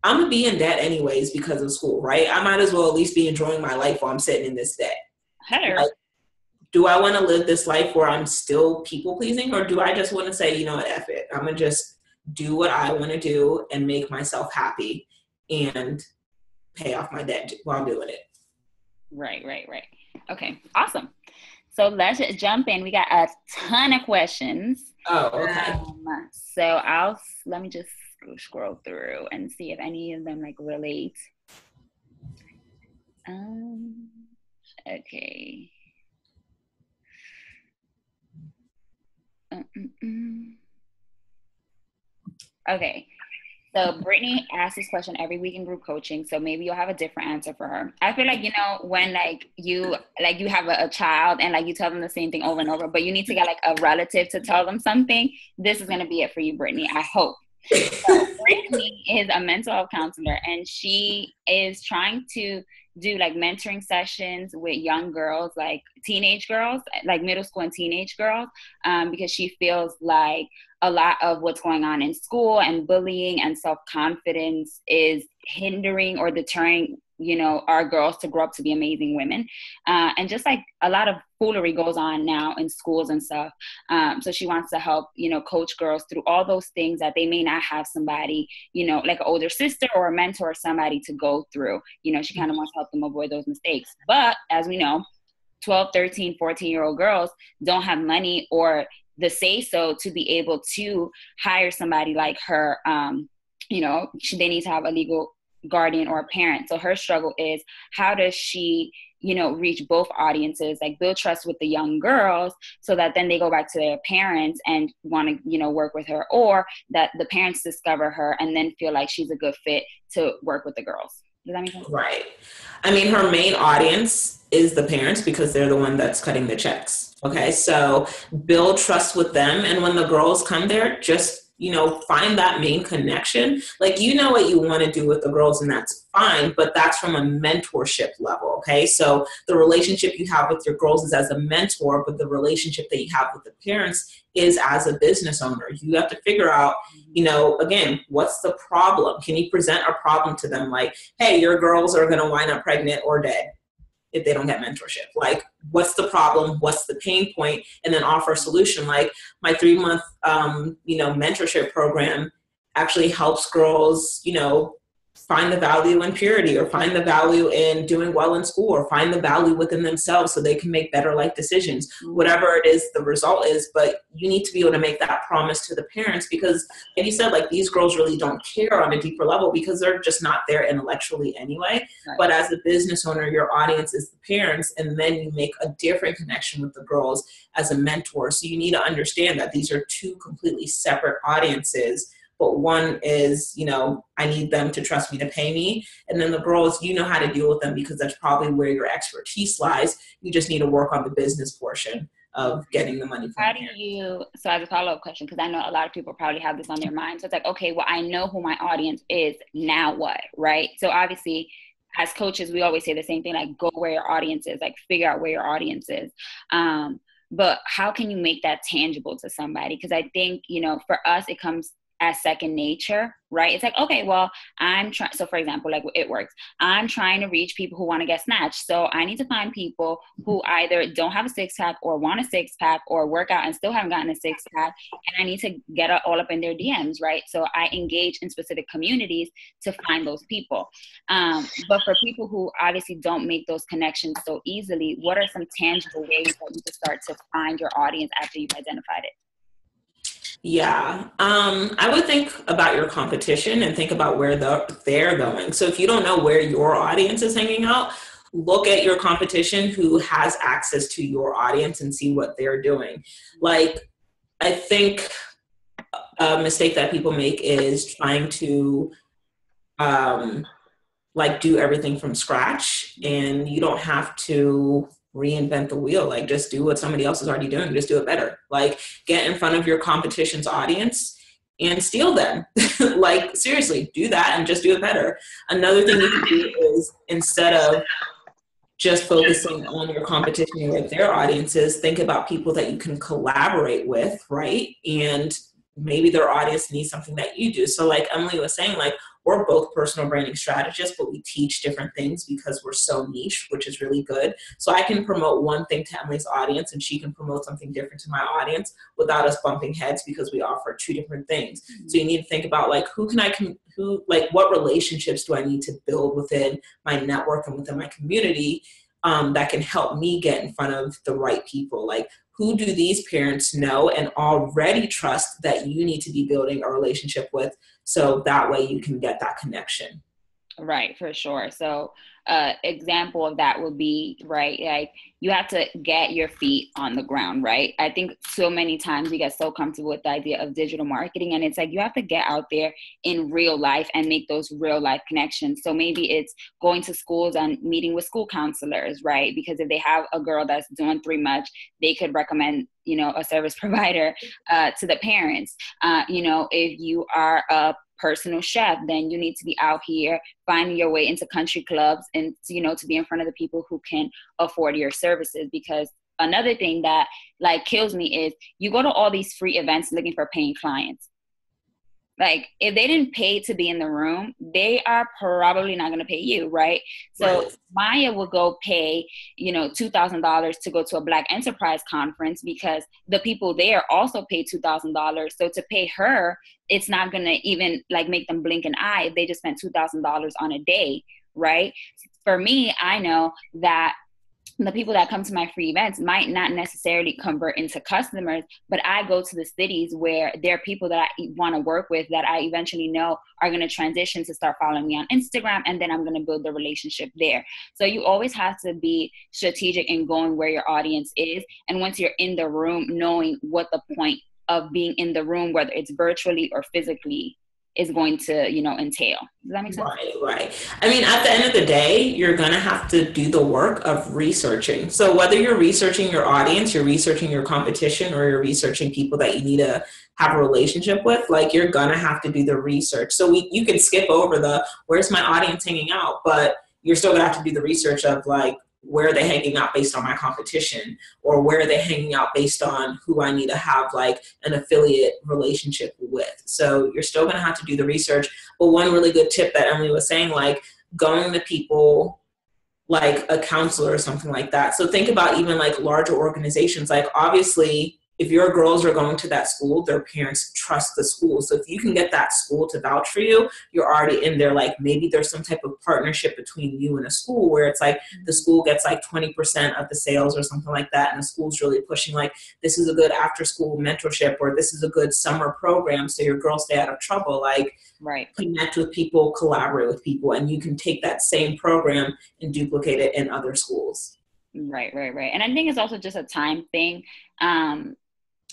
I'm gonna be in debt anyways because of school, right? I might as well at least be enjoying my life while I'm sitting in this debt. Like, do I want to live this life where I'm still people pleasing, or do I just want to say, you know what, F it. I'm going to just do what I want to do and make myself happy and pay off my debt while I'm doing it. Right. Okay, awesome. So let's jump in. We got a ton of questions. Oh, okay. So let me just scroll through and see if any of them like relate. Okay. Okay, so Brittany asks this question every week in group coaching, so maybe you'll have a different answer for her. I feel like, you know, when like you have a child and like you tell them the same thing over and over, but you need to get like a relative to tell them something, this is going to be it for you, Brittany, I hope. So Brittany is a mental health counselor and she is trying to do like mentoring sessions with young girls, like teenage girls, like middle school and teenage girls, because she feels like a lot of what's going on in school and bullying and self-confidence is hindering or deterring, you know, our girls to grow up to be amazing women. And just like a lot of foolery goes on now in schools and stuff. So she wants to help, you know, coach girls through all those things that they may not have somebody, you know, like an older sister or a mentor or somebody to go through. You know, she kind of wants to help them avoid those mistakes. But as we know, 12, 13, 14-year-old girls don't have money or the say so to be able to hire somebody like her. You know, they need to have a legal guardian or a parent. So her struggle is, how does she, you know, reach both audiences, like build trust with the young girls so that then they go back to their parents and want to, you know, work with her, or that the parents discover her and then feel like she's a good fit to work with the girls. Does that make sense? Right. I mean, her main audience is the parents because they're the one that's cutting the checks. Okay. So build trust with them. And when the girls come there, just, you know, find that main connection. Like, you know what you want to do with the girls and that's fine, but that's from a mentorship level. Okay. So the relationship you have with your girls is as a mentor, but the relationship that you have with the parents is as a business owner. You have to figure out, you know, again, what's the problem? Can you present a problem to them? Like, hey, your girls are going to wind up pregnant or dead if they don't get mentorship. Like, what's the problem? What's the pain point? And then offer a solution. Like my 3-month, you know, mentorship program actually helps girls, you know, find the value in purity, or find the value in doing well in school, or find the value within themselves so they can make better life decisions, whatever it is the result is. But you need to be able to make that promise to the parents, because like you said, like, these girls really don't care on a deeper level because they're just not there intellectually anyway. Right. But as a business owner, your audience is the parents, and then you make a different connection with the girls as a mentor. So you need to understand that these are two completely separate audiences. But one is, you know, I need them to trust me to pay me. And then the girls, you know how to deal with them because that's probably where your expertise lies. You just need to work on the business portion of getting the money from How do you, so as a follow-up question, because I know a lot of people probably have this on their mind. So it's like, okay, well, I know who my audience is. Now what, right? So obviously, as coaches, we always say the same thing, like go where your audience is, like figure out where your audience is. But how can you make that tangible to somebody? Because I think, you know, for us, it comes as second nature, right? It's like, okay, well, I'm trying. So for example, like it works. I'm trying to reach people who want to get snatched. So I need to find people who either don't have a six pack or want a six pack or work out and still haven't gotten a six pack. And I need to get all up in their DMs, right? So I engage in specific communities to find those people. But for people who obviously don't make those connections so easily, what are some tangible ways that you can start to find your audience after you've identified it? Yeah, I would think about your competition and think about where they're going. So if you don't know where your audience is hanging out, look at your competition who has access to your audience and see what they're doing. Like, I think a mistake that people make is trying to like do everything from scratch, and you don't have to reinvent the wheel. Like, just do what somebody else is already doing, just do it better. Like, get in front of your competition's audience and steal them. Like, seriously, do that and just do it better. Another thing you can do is, instead of just focusing on your competition and like their audiences, think about people that you can collaborate with, right? And maybe their audience needs something that you do. So like Emily was saying, like, we're both personal branding strategists, but we teach different things because we're so niche, which is really good. So I can promote one thing to Emily's audience and she can promote something different to my audience without us bumping heads because we offer two different things. Mm-hmm. So you need to think about like, what relationships do I need to build within my network and within my community that can help me get in front of the right people? Like, who do these parents know and already trust that you need to be building a relationship with, so that way you can get that connection? Right, for sure. So example of that would be, right, like you have to get your feet on the ground, right? I think so many times we get so comfortable with the idea of digital marketing, and it's like you have to get out there in real life and make those real life connections. So maybe it's going to schools and meeting with school counselors, right? Because if they have a girl that's doing too much, they could recommend, you know, a service provider to the parents. You know, if you are a personal chef, then you need to be out here finding your way into country clubs and, you know, to be in front of the people who can afford your services. Because another thing that like kills me is you go to all these free events looking for paying clients. Like, if they didn't pay to be in the room, they are probably not going to pay you, right? So right. Maya will go pay, you know, $2,000 to go to a Black Enterprise conference because the people there also pay $2,000. So to pay her, it's not going to even like make them blink an eye if they just spent $2,000 on a day, right? For me, I know that the people that come to my free events might not necessarily convert into customers, but I go to the cities where there are people that I want to work with that I eventually know are going to transition to start following me on Instagram, and then I'm going to build the relationship there. So you always have to be strategic in going where your audience is. And once you're in the room, knowing what the point of being in the room, whether it's virtually or physically, is going to, you know, entail. Does that make sense? Right. I mean, at the end of the day, you're going to have to do the work of researching. So whether you're researching your audience, you're researching your competition, or you're researching people that you need to have a relationship with, like, you're going to have to do the research. So you can skip over the where's my audience hanging out, but you're still going to have to do the research of like, where are they hanging out based on my competition, or where are they hanging out based on who I need to have like an affiliate relationship with. So you're still going to have to do the research. But one really good tip that Emily was saying, like going to people like a counselor or something like that. So think about even like larger organizations, like obviously if your girls are going to that school, their parents trust the school. So if you can get that school to vouch for you, you're already in there. Like maybe there's some type of partnership between you and a school where it's like the school gets like 20% of the sales or something like that. And the school's really pushing like, this is a good after school mentorship, or this is a good summer program so your girls stay out of trouble. Like right. Connect with people, collaborate with people, and you can take that same program and duplicate it in other schools. Right. And I think it's also just a time thing.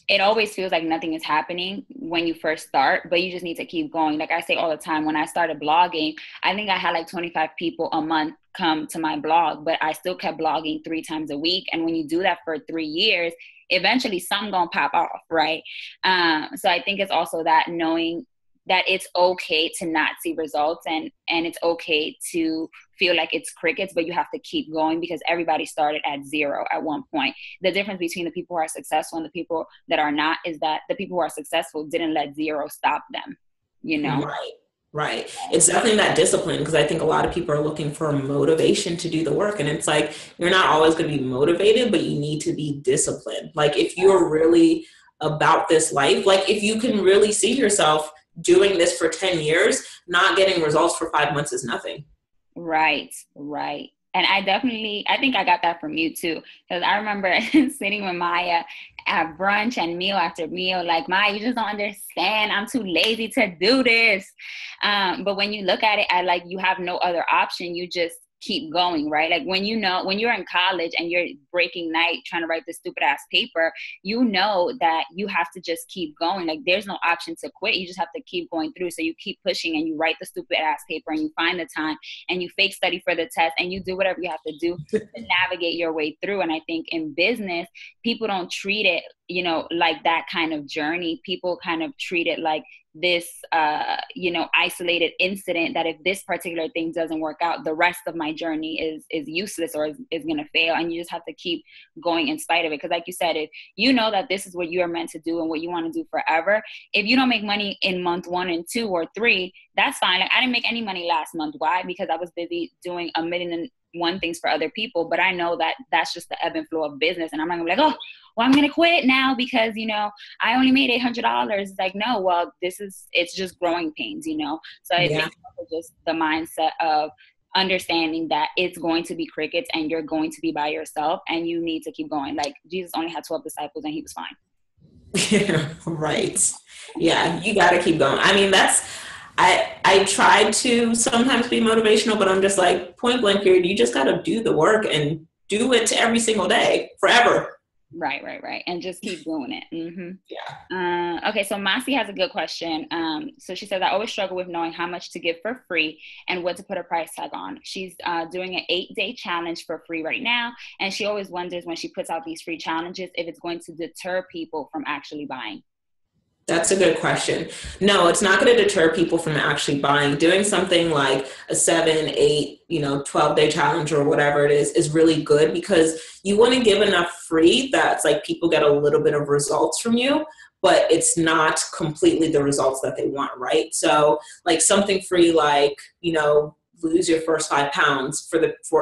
It always feels like nothing is happening when you first start, but you just need to keep going. Like I say all the time, when I started blogging, I think I had like 25 people a month come to my blog, but I still kept blogging 3 times a week. And when you do that for 3 years, eventually some gonna pop off, right? So I think it's also that knowing that it's okay to not see results, and it's okay to feel like it's crickets, but you have to keep going because everybody started at zero at one point. The difference between the people who are successful and the people that are not is that the people who are successful didn't let zero stop them, you know? Right. It's definitely that discipline, because I think a lot of people are looking for motivation to do the work. And it's like, you're not always going to be motivated, but you need to be disciplined. Like if you're really about this life, like if you can really see yourself doing this for 10 years, not getting results for 5 months is nothing. Right. And I think I got that from you too. Because I remember sitting with Maya at brunch and meal after meal, like, Maya, you just don't understand. I'm too lazy to do this. But when you look at it, like, you have no other option. You just keep going, right? Like when you're in college and you're breaking night trying to write this stupid ass paper, you know that you have to just keep going. Like there's no option to quit. You just have to keep going through. So you keep pushing and you write the stupid ass paper and you find the time and you fake study for the test and you do whatever you have to do to navigate your way through. And I think in business, people don't treat it, like that kind of journey. People kind of treat it like this isolated incident, that if this particular thing doesn't work out, the rest of my journey is useless or is going to fail. And you just have to keep going in spite of it, because like you said, if you know that this is what you are meant to do and what you want to do forever, if you don't make money in month 1 and 2 or 3, that's fine. Like I didn't make any money last month. Why? Because I was busy doing a million and one things for other people. But I know that that's just the ebb and flow of business, and I'm not gonna be like, oh, well, I'm going to quit now because, I only made $800. It's like, no, well, it's just growing pains, So I think just the mindset of understanding that it's going to be crickets and you're going to be by yourself and you need to keep going. Like Jesus only had 12 disciples and he was fine. Yeah, right. Yeah, you got to keep going. I mean, I try to sometimes be motivational, but I'm just like, point blank period, you just got to do the work and do it every single day, forever. Right. And just keep doing it. Mm-hmm. Yeah. Okay, so Masi has a good question. So she says, I always struggle with knowing how much to give for free and what to put a price tag on. She's doing an 8-day challenge for free right now. And she always wonders when she puts out these free challenges if it's going to deter people from actually buying. That's a good question. No, it's not going to deter people from actually buying. Doing something like a 7, 8, 12-day challenge or whatever it is really good, because you want to give enough free that's like people get a little bit of results from you, but it's not completely the results that they want, right? So like something free like, lose your first 5 pounds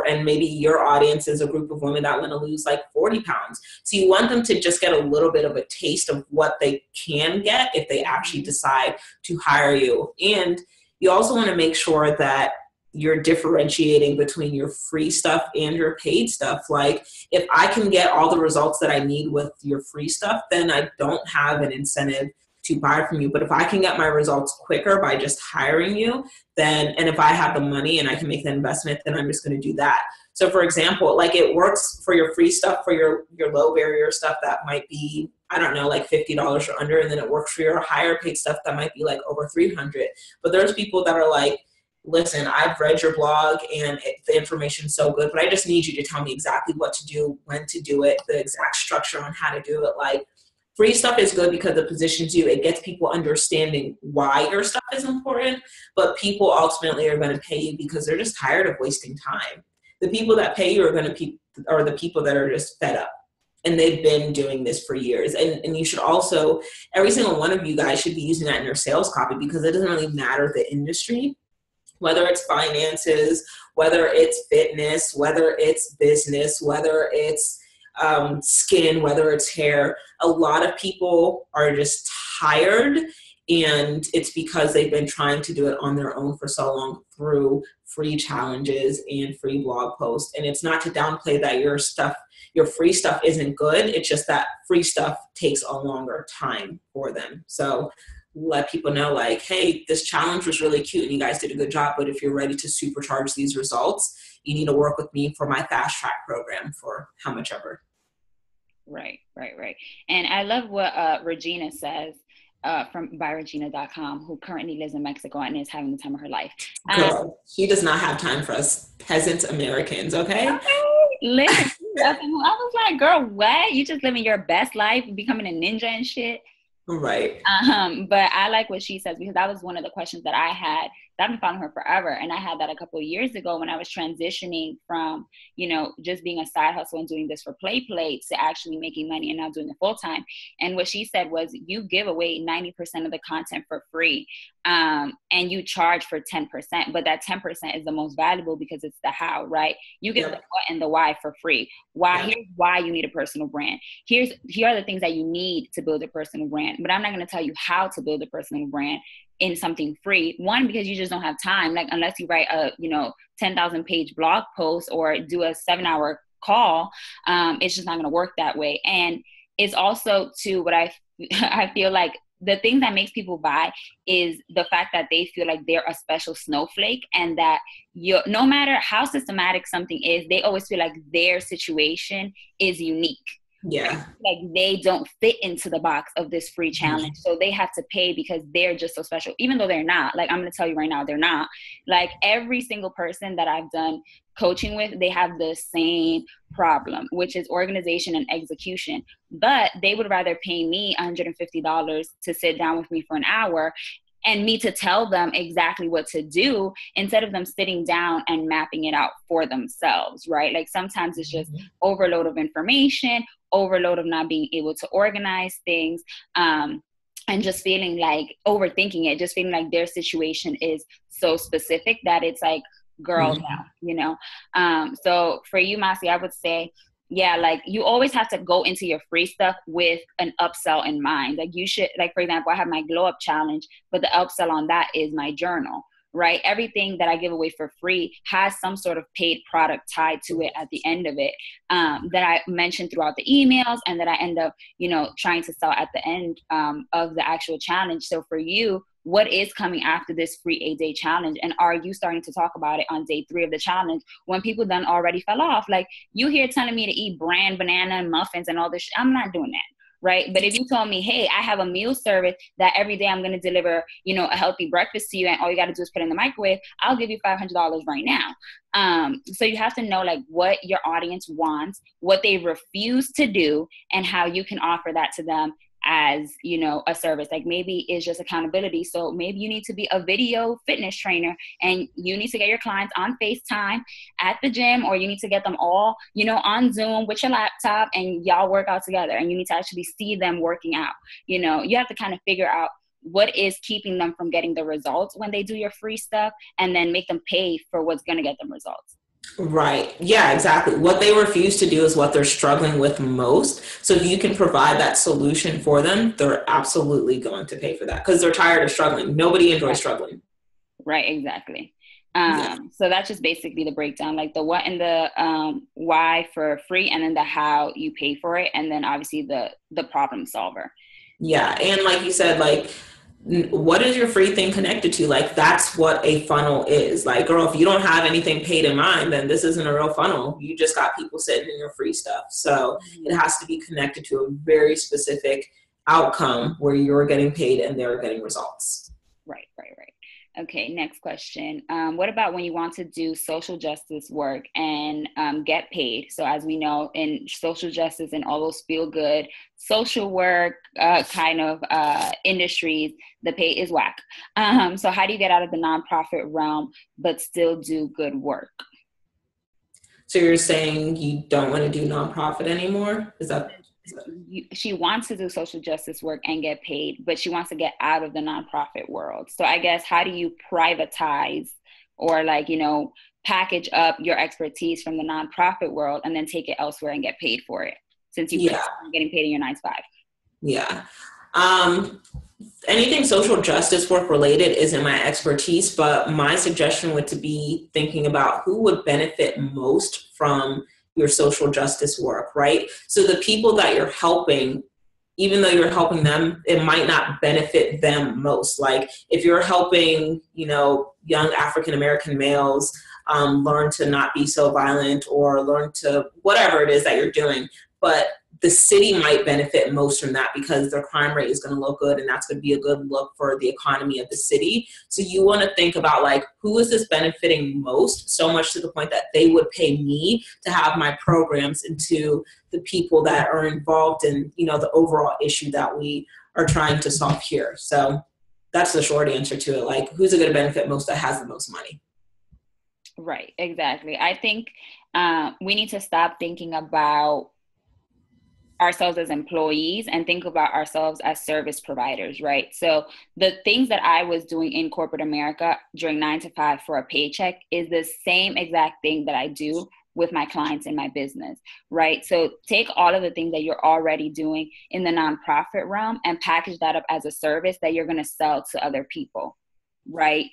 and maybe your audience is a group of women that want to lose like 40 pounds. So you want them to just get a little bit of a taste of what they can get if they actually decide to hire you. And you also want to make sure that you're differentiating between your free stuff and your paid stuff. Like if I can get all the results that I need with your free stuff, then I don't have an incentive to buy from you. But if I can get my results quicker by just hiring you, and if I have the money and I can make the investment, then I'm just going to do that. So for example, like it works for your free stuff, for your low barrier stuff that might be, I don't know, like $50 or under. And then it works for your higher paid stuff that might be like over 300. But there's people that are like, listen, I've read your blog and the information's so good, but I just need you to tell me exactly what to do, when to do it, the exact structure on how to do it. Like, free stuff is good because it positions you. It gets people understanding why your stuff is important, but people ultimately are going to pay you because they're just tired of wasting time. The people that pay you are the people that are just fed up, and they've been doing this for years. And you should also, every single one of you guys should be using that in your sales copy, because it doesn't really matter the industry, whether it's finances, whether it's fitness, whether it's business, whether it's skin, whether it's hair. A lot of people are just tired, and it's because they've been trying to do it on their own for so long through free challenges and free blog posts. And it's not to downplay that your free stuff isn't good. It's just that free stuff takes a longer time for them. So let people know, like, hey, this challenge was really cute and you guys did a good job, but if you're ready to supercharge these results, you need to work with me for my fast track program for how much ever. Right. And I love what Regina says by Regina.com, who currently lives in Mexico and is having the time of her life. Girl, she does not have time for us peasant Americans, okay? Listen, I was like, girl, what? You just living your best life, becoming a ninja and shit? Right. But I like what she says, because that was one of the questions that I had. I've been following her forever. And I had that a couple of years ago when I was transitioning from, just being a side hustle and doing this for play to actually making money and now doing it full time. And what she said was, you give away 90% of the content for free, and you charge for 10%. But that 10% is the most valuable because it's the how, right? You get the what and the why for free. Why? Here's why you need a personal brand. Here are the things that you need to build a personal brand. But I'm not going to tell you how to build a personal brand in something free. One, because you just don't have time. Like, unless you write a 10,000 page blog post or do a 7-hour call, it's just not going to work that way. And it's also too what I feel like the thing that makes people buy is the fact that they feel like they're a special snowflake, and that no matter how systematic something is, they always feel like their situation is unique. Yeah. Like they don't fit into the box of this free challenge. So they have to pay because they're just so special, even though they're not. Like, I'm going to tell you right now, they're not. Like, every single person that I've done coaching with, they have the same problem, which is organization and execution. But they would rather pay me $150 to sit down with me for an hour and me to tell them exactly what to do, instead of them sitting down and mapping it out for themselves, right? Like, sometimes it's just overload of information, overload of not being able to organize things, and just feeling like overthinking it, just feeling like their situation is so specific that it's like, girl, now, so for you, Masi, I would say, yeah, like, you always have to go into your free stuff with an upsell in mind. Like, you should, like, for example, I have my glow up challenge, but the upsell on that is my journal, right? Everything that I give away for free has some sort of paid product tied to it at the end of it, that I mentioned throughout the emails, and that I end up, trying to sell at the end of the actual challenge. So for you, what is coming after this free 8-day challenge? And are you starting to talk about it on day 3 of the challenge when people done already fell off? Like, you here telling me to eat bran, banana, and muffins and all this shit. I'm not doing that. Right. But if you told me, hey, I have a meal service that every day I'm going to deliver, a healthy breakfast to you, and all you got to do is put it in the microwave, I'll give you $500 right now. So you have to know, like, what your audience wants, what they refuse to do, and how you can offer that to them as, a service. Like, maybe it's just accountability. So maybe you need to be a video fitness trainer, and you need to get your clients on FaceTime at the gym, or you need to get them all, on Zoom with your laptop, and y'all work out together, and you need to actually see them working out. You have to kind of figure out what is keeping them from getting the results when they do your free stuff, and then make them pay for what's going to get them results. Right. Yeah, exactly. What they refuse to do is what they're struggling with most. So if you can provide that solution for them, they're absolutely going to pay for that, because they're tired of struggling. Nobody enjoys struggling. Right. Exactly. So that's just basically the breakdown, like the what and the why for free, and then the how you pay for it, and then obviously the problem solver. Yeah. And like you said, like, what is your free thing connected to? Like, that's what a funnel is. Like, girl, if you don't have anything paid in mind, then this isn't a real funnel. You just got people sitting in your free stuff. So it has to be connected to a very specific outcome where you're getting paid and they're getting results. Right. Okay, next question. What about when you want to do social justice work and get paid? So as we know, in social justice and all those feel good social work kind of industries, the pay is whack. So how do you get out of the nonprofit realm but still do good work? So you're saying you don't want to do nonprofit anymore? Is that... She wants to do social justice work and get paid, but she wants to get out of the nonprofit world. So I guess, how do you privatize or, like, package up your expertise from the nonprofit world and then take it elsewhere and get paid for it, since you're getting paid in your 9 to 5? Yeah. Anything social justice work related isn't my expertise, but my suggestion would to be thinking about who would benefit most from your social justice work, right? So the people that you're helping, even though you're helping them, it might not benefit them most. Like, if you're helping, young African-American males learn to not be so violent, or learn to whatever it is that you're doing, but the city might benefit most from that because their crime rate is going to look good, and that's going to be a good look for the economy of the city. So you want to think about, like, who is this benefiting most, so much to the point that they would pay me to have my programs into the people that are involved in, the overall issue that we are trying to solve here. So that's the short answer to it. Like, who's it going to benefit most that has the most money? Right, exactly. I think we need to stop thinking about ourselves as employees and think about ourselves as service providers, right? So the things that I was doing in corporate America during 9 to 5 for a paycheck is the same exact thing that I do with my clients in my business, right? So take all of the things that you're already doing in the nonprofit realm and package that up as a service that you're going to sell to other people, right?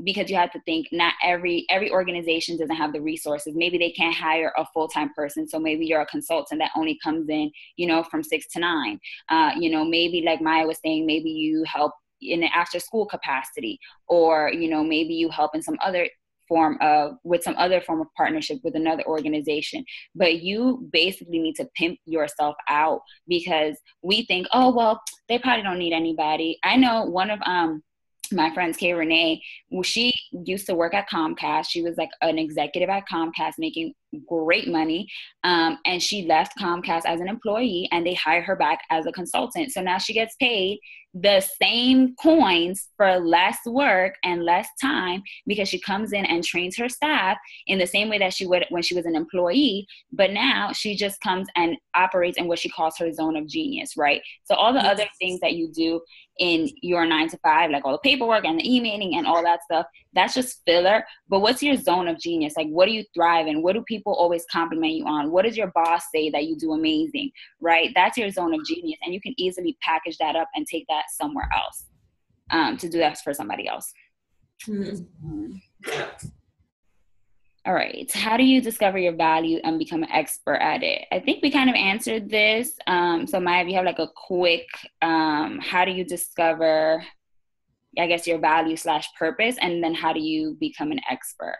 Because you have to think not every organization doesn't have the resources. Maybe they can't hire a full-time person, so maybe you're a consultant that only comes in, from 6 to 9. Maybe like Maya was saying, maybe you help in an after school capacity, or maybe you help in some other form of partnership with another organization. But you basically need to pimp yourself out, because we think, oh well, they probably don't need anybody. I know one of my friends, Kay Renee, she used to work at Comcast. She was like an executive at Comcast making great money. And she left Comcast as an employee and they hired her back as a consultant. So now she gets paid the same coins for less work and less time, because she comes in and trains her staff in the same way that she would when she was an employee. But now she just comes and operates in what she calls her zone of genius, right? So all the other things that you do in your 9 to 5, like all the paperwork and the emailing and all that stuff, that's just filler. But what's your zone of genius? Like, what do you thrive in? What do people always compliment you on? What does your boss say that you do amazing, right? That's your zone of genius. And you can easily package that up and take that somewhere else, to do that for somebody else. Mm-hmm. All right. How do you discover your value and become an expert at it? I think we kind of answered this. So Maya, if you have like a quick, how do you discover, I guess, your value / purpose, and then how do you become an expert?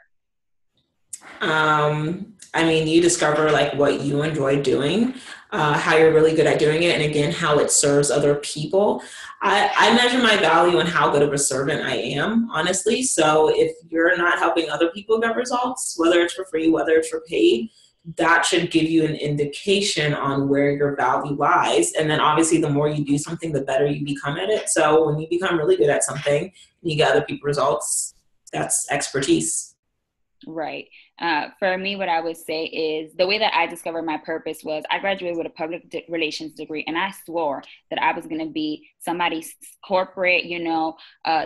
You discover like what you enjoy doing, how you're really good at doing it, and again, how it serves other people. I measure my value on how good of a servant I am, honestly. So if you're not helping other people get results, whether it's for free, whether it's for paid, that should give you an indication on where your value lies. And then obviously the more you do something, the better you become at it. So when you become really good at something and you get other people results, that's expertise. Right. For me, what I would say is the way that I discovered my purpose was I graduated with a public relations degree, and I swore that I was going to be somebody's corporate,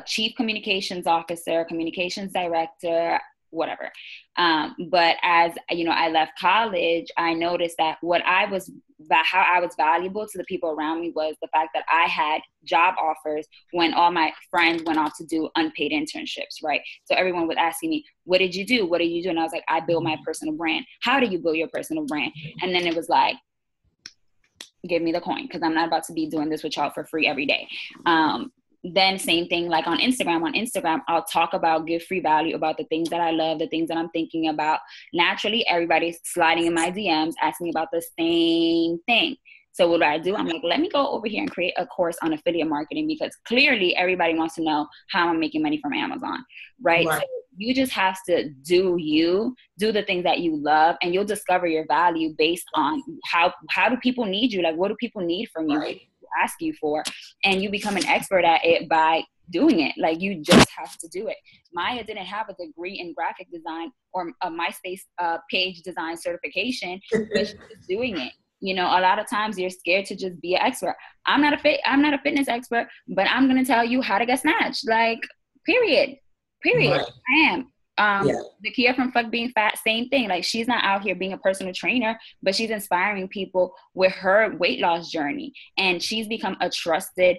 chief communications officer, communications director, whatever. But as I left college, I noticed that how I was valuable to the people around me was the fact that I had job offers when all my friends went off to do unpaid internships, right? So everyone was asking me, what did you do? What did you do? And I was like, I build my personal brand. How do you build your personal brand? And then it was like, give me the coin, because I'm not about to be doing this with y'all for free every day. Then same thing, like on Instagram, I'll talk about, give free value about the things that I love, the things that I'm thinking about. Naturally, everybody's sliding in my DMs, asking about the same thing. So what do? I'm like, let me go over here and create a course on affiliate marketing, because clearly everybody wants to know how I'm making money from Amazon, right? So you just have to do the things that you love, and you'll discover your value based on how do people need you? Like, what do people need from you? Right. Ask you for, and you become an expert at it by doing it. Like, you just have to do it. Maya didn't have a degree in graphic design or a MySpace page design certification, but she was doing it. A lot of times you're scared to just be an expert. I'm not a fitness expert, but I'm gonna tell you how to get snatched. Like, period. Right. I am. The Kia from Fuck Being Fat, same thing. Like, she's not out here being a personal trainer, but she's inspiring people with her weight loss journey. And she's become a trusted,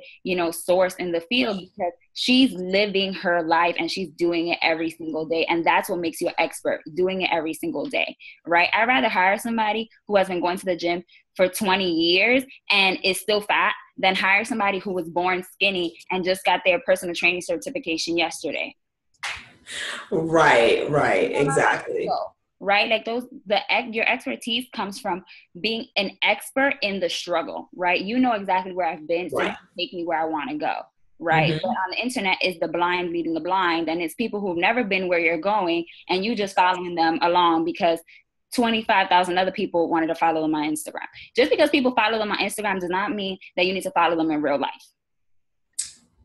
source in the field, because she's living her life and she's doing it every single day. And that's what makes you an expert, doing it every single day, right? I'd rather hire somebody who has been going to the gym for 20 years and is still fat than hire somebody who was born skinny and just got their personal training certification yesterday. Right, exactly. Right, like your expertise comes from being an expert in the struggle, right? You know exactly where I've been, so you can take me where I want to go, right? Mm-hmm. But on the internet is the blind leading the blind, and it's people who've never been where you're going, and you just following them along because 25,000 other people wanted to follow them on Instagram. Just because people follow them on Instagram does not mean that you need to follow them in real life.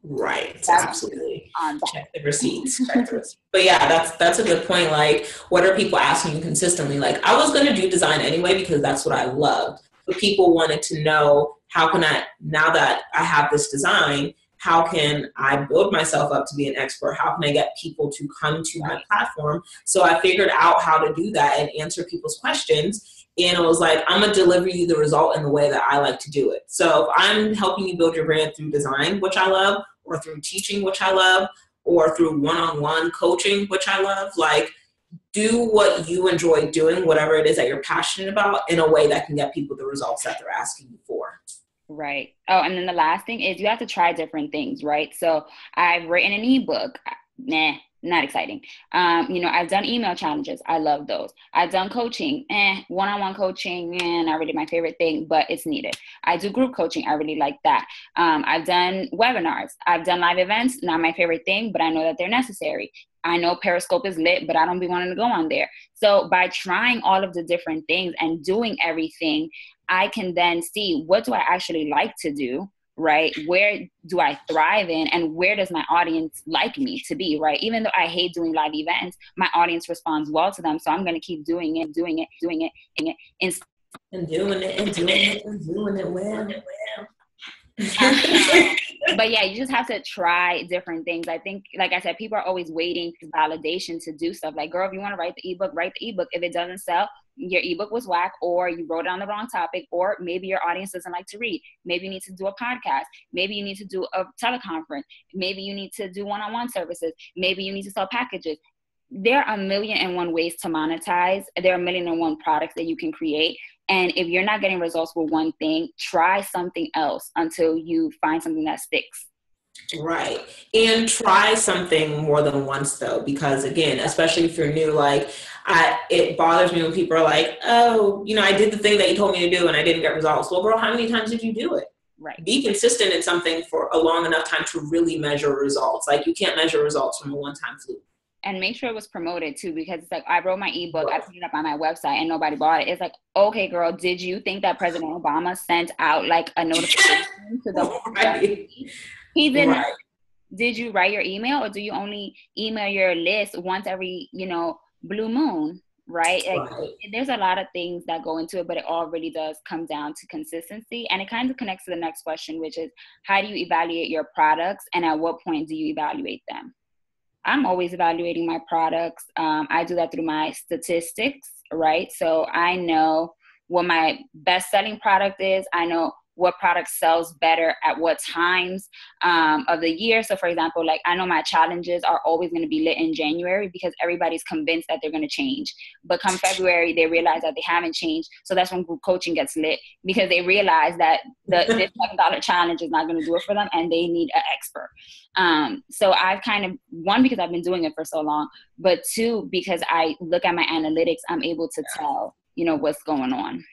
Right. That's Absolutely. on that. Check the receipts. Check the receipts. But yeah, that's a good point. Like, what are people asking you consistently? Like, I was going to do design anyway because that's what I loved. But people wanted to know, how can I, now that I have this design, how can I build myself up to be an expert? How can I get people to come to my platform? So I figured out how to do that and answer people's questions. And I was like, I'm going to deliver you the result in the way that I like to do it. So if I'm helping you build your brand through design, which I love, or through teaching, which I love, or through one-on-one coaching, which I love, like, do what you enjoy doing, whatever it is that you're passionate about, in a way that can get people the results that they're asking you for. Right. Oh, and then the last thing is you have to try different things, right? So I've written an ebook. Nah, not exciting. I've done email challenges. I love those. I've done coaching. One-on-one coaching, not really my favorite thing, but it's needed. I do group coaching. I really like that. I've done webinars. I've done live events. Not my favorite thing, but I know that they're necessary. I know Periscope is lit, but I don't be wanting to go on there. So by trying all of the different things and doing everything, I can then see, what do I actually like to do, right? Where do I thrive in, and where does my audience like me to be, right? Even though I hate doing live events, my audience responds well to them. So I'm going to keep doing it. And doing it well. But yeah, you just have to try different things. I think, like I said, people are always waiting for validation to do stuff. Like, girl, if you want to write the ebook, write the ebook. If it doesn't sell, your ebook was whack, or you wrote it on the wrong topic, or maybe your audience doesn't like to read. Maybe you need to do a podcast. Maybe you need to do a teleconference. Maybe you need to do one-on-one services. Maybe you need to sell packages. There are 1,000,001 ways to monetize. There are 1,000,001 products that you can create. And if you're not getting results with one thing, try something else until you find something that sticks. Right. And try something more than once, though, because again, especially if you're new, like, it bothers me when people are like, oh, I did the thing that you told me to do and I didn't get results. Well, girl, how many times did you do it? Right. Be consistent in something for a long enough time to really measure results. Like, you can't measure results from a one-time fluke. And make sure it was promoted too, because it's like, I wrote my ebook, I put it up on my website and nobody bought it. It's like, okay, girl, did you think that President Obama sent out like a notification to the right. He didn't. Right. Did you write your email, or do you only email your list once every, blue moon? Right? Like, there's a lot of things that go into it, but it all really does come down to consistency. And it kind of connects to the next question, which is, how do you evaluate your products, and at what point do you evaluate them? I'm always evaluating my products. I do that through my statistics, right? So I know what my best-selling product is. I know what product sells better at what times of the year. So for example, like, I know my challenges are always going to be lit in January because everybody's convinced that they're going to change. But come February, they realize that they haven't changed. So that's when group coaching gets lit, because they realize that this $7 challenge is not going to do it for them and they need an expert. So I've kind of, one, because I've been doing it for so long, but two, because I look at my analytics, I'm able to tell, what's going on.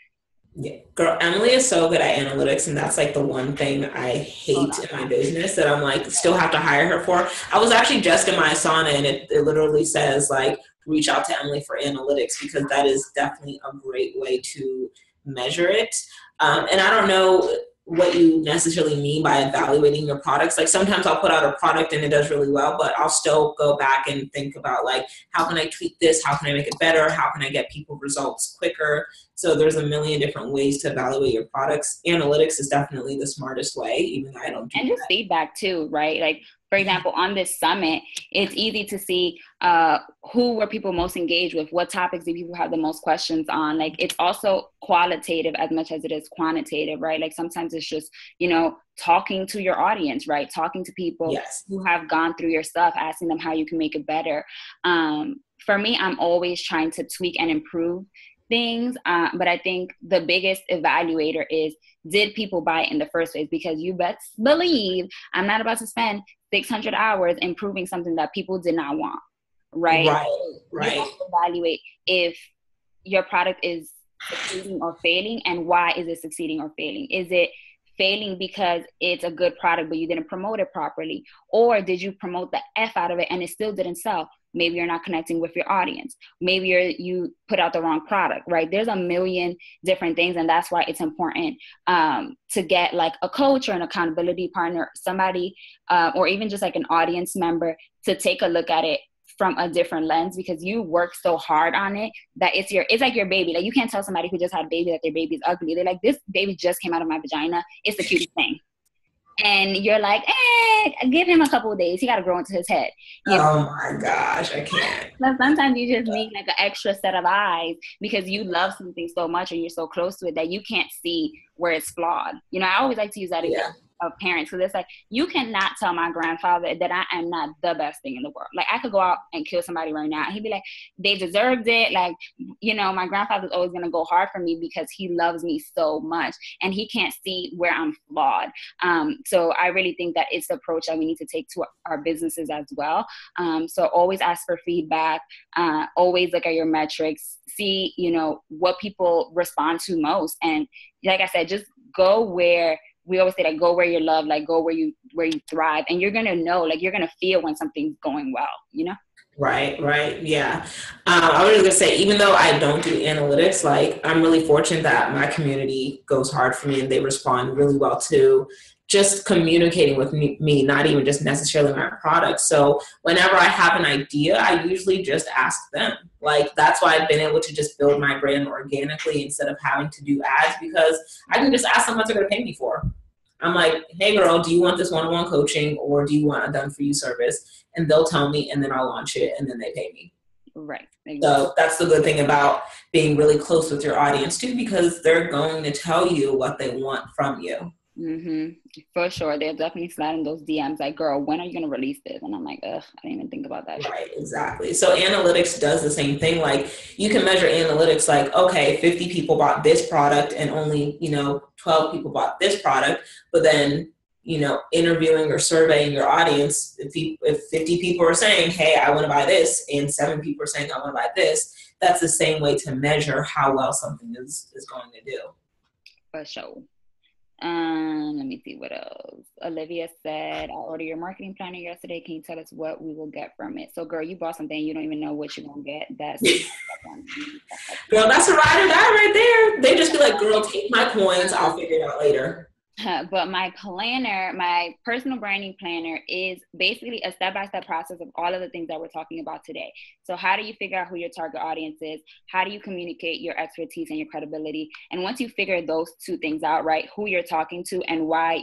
Yeah, girl, Emily is so good at analytics, and that's like the one thing I hate in my business that I'm like, still have to hire her for. I was actually just in my Asana, and it literally says like, reach out to Emily for analytics, because that is definitely a great way to measure it. And I don't know what you necessarily mean by evaluating your products. Like, sometimes I'll put out a product and it does really well, but I'll still go back and think about like, how can I tweak this? How can I make it better? How can I get people results quicker? So there's a million different ways to evaluate your products. Analytics is definitely the smartest way, even though I don't do And just feedback too, right? Like, for example, on this summit, it's easy to see who were people most engaged with, what topics do people have the most questions on. Like, it's also qualitative as much as it is quantitative, right? Like, sometimes it's just, talking to your audience, right? Talking to people who have gone through your stuff, asking them how you can make it better. For me, I'm always trying to tweak and improve things. But I think the biggest evaluator is, did people buy it in the first place? Because you best believe I'm not about to spend 600 hours improving something that people did not want, right? Right. You have to evaluate if your product is succeeding or failing, and why is it succeeding or failing? Is it failing because it's a good product but you didn't promote it properly? Or did you promote the F out of it and it still didn't sell? Maybe you're not connecting with your audience. Maybe you put out the wrong product, right? There's a million different things. And that's why it's important to get like a coach or an accountability partner, somebody, or even just like an audience member to take a look at it from a different lens, because you work so hard on it that it's like your baby. Like, you can't tell somebody who just had a baby that their baby is ugly. They're like, this baby just came out of my vagina. It's the cutest thing. And you're like, give him a couple of days. He got to grow into his head. Oh my gosh, I can't. But sometimes you just need like an extra set of eyes because you love something so much and you're so close to it that you can't see where it's flawed. I always like to use that example of parents, because it's like, you cannot tell my grandfather that I am not the best thing in the world. Like, I could go out and kill somebody right now and he'd be like, they deserved it. Like, my grandfather's always going to go hard for me because he loves me so much and he can't see where I'm flawed. So I really think that it's the approach that we need to take to our businesses as well. So always ask for feedback, always look at your metrics, see, what people respond to most. And like I said, just go where, we always say that, go where you're loved, like go where you thrive, and you're going to know, like you're going to feel when something's going well, Right. Yeah. I was just going to say, even though I don't do analytics, like I'm really fortunate that my community goes hard for me and they respond really well to just communicating with me, not even just necessarily my product. So whenever I have an idea, I usually just ask them. Like, that's why I've been able to just build my brand organically instead of having to do ads, because I can just ask them what they're going to pay me for. I'm like, hey girl, do you want this one-on-one coaching or do you want a done-for-you service? And they'll tell me, and then I'll launch it, and then they pay me. Right. Exactly. So that's the good thing about being really close with your audience too, because they're going to tell you what they want from you. Mm-hmm. For sure. They're definitely sliding those DMs like, girl, when are you going to release this? And I'm like, ugh, I didn't even think about that. Right, exactly. So analytics does the same thing. Like, you can measure analytics like, okay, 50 people bought this product and only, 12 people bought this product. But then, interviewing or surveying your audience, if 50 people are saying, hey, I want to buy this, and 7 people are saying, I want to buy this, that's the same way to measure how well something is going to do. For sure. Let me see what else. Olivia said, I ordered your marketing planner yesterday. Can you tell us what we will get from it? So girl, you bought something, you don't even know what you're going to get. Girl, that's a ride or die right there. They just be like, girl, take my coins. I'll figure it out later. But my planner, my personal branding planner, is basically a step-by-step process of all of the things that we're talking about today. So how do you figure out who your target audience is? How do you communicate your expertise and your credibility? And once you figure those two things out, right, who you're talking to and why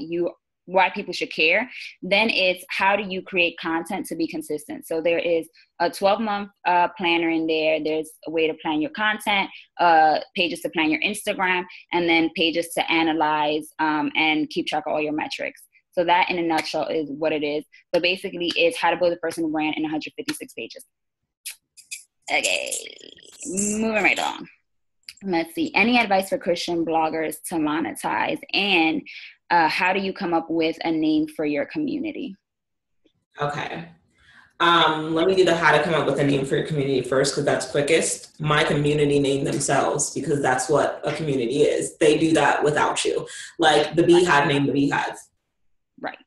people should care, then it's how do you create content to be consistent. So there is a 12-month planner in there. There's a way to plan your content, pages to plan your Instagram, and then pages to analyze and keep track of all your metrics. So that in a nutshell is what it is. But basically it's how to build a personal brand in 156 pages. Okay, moving right along. Let's see. Any advice for Christian bloggers to monetize, and how do you come up with a name for your community? Okay. Let me do the how to come up with a name for your community first, because that's quickest. My community name themselves, because that's what a community is. They do that without you. Like the Beehive name the Beehive. Right.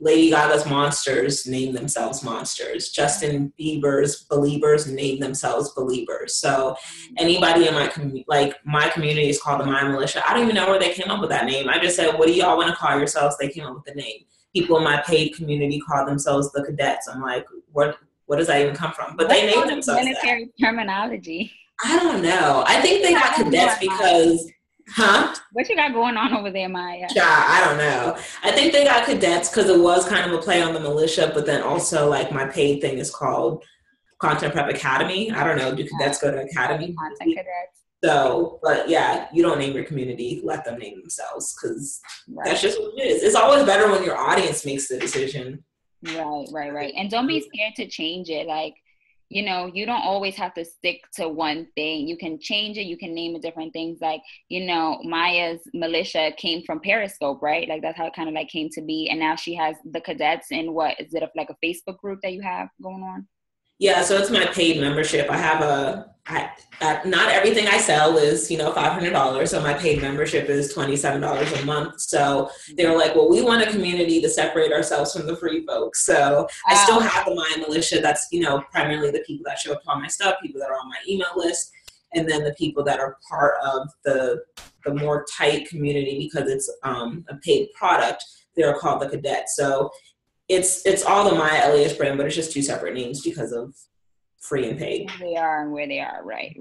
Lady Gaga's Monsters name themselves Monsters. Justin Bieber's Believers name themselves Believers. So anybody in my community, like my community is called the My Militia. I don't even know where they came up with that name. I just said, what do y'all want to call yourselves? They came up with the name. People in my paid community call themselves the Cadets. I'm like, what does that even come from? But they named themselves military terminology. I don't know. I think they got Cadets because... Huh? What you got going on over there, Maya? Yeah, I don't know. I think they got Cadets because it was kind of a play on the militia, but then also like my paid thing is called Content Prep Academy. I don't know. Do cadets go to academy? Content cadets. So, but yeah, you don't name your community. Let them name themselves, because that's just what it is. It's always better when your audience makes the decision. Right. And don't be scared to change it. Like, you don't always have to stick to one thing. You can change it. You can name it different things. Like, Maya's Militia came from Periscope, right? Like that's how it kind of like came to be. And now she has the Cadets in what is it, like a Facebook group that you have going on? Yeah, so it's my paid membership. I have a Not everything I sell is, $500. So my paid membership is $27 a month. So they were like, well, we want a community to separate ourselves from the free folks. So I still have the Maya Militia. That's, primarily the people that show up on my stuff, people that are on my email list, and then the people that are part of the more tight community because it's a paid product. They're called the Cadets. So it's all the Maya Elias brand, but it's just two separate names because of free and paid. Where they are and where they are. Right.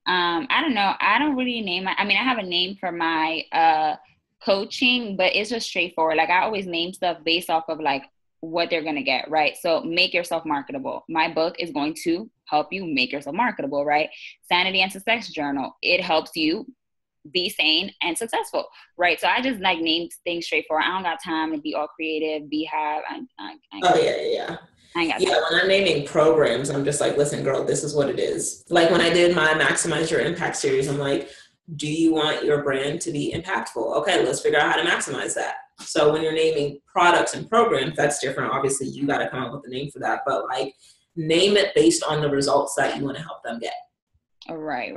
I don't know. I don't really name I have a name for my coaching, but it's just straightforward. Like I always name stuff based off of like what they're going to get, right? So make yourself marketable. My book is going to help you make yourself marketable, right? Sanity and Success Journal. It helps you be sane and successful, right? So I just like name things straightforward. I don't got time to be all creative, beehive. Yeah. When I'm naming programs, I'm just like, listen, girl, this is what it is. Like when I did my Maximize Your Impact series, I'm like, do you want your brand to be impactful? Okay, let's figure out how to maximize that. So when you're naming products and programs, that's different. Obviously, you got to come up with a name for that, but like name it based on the results that you want to help them get. Right.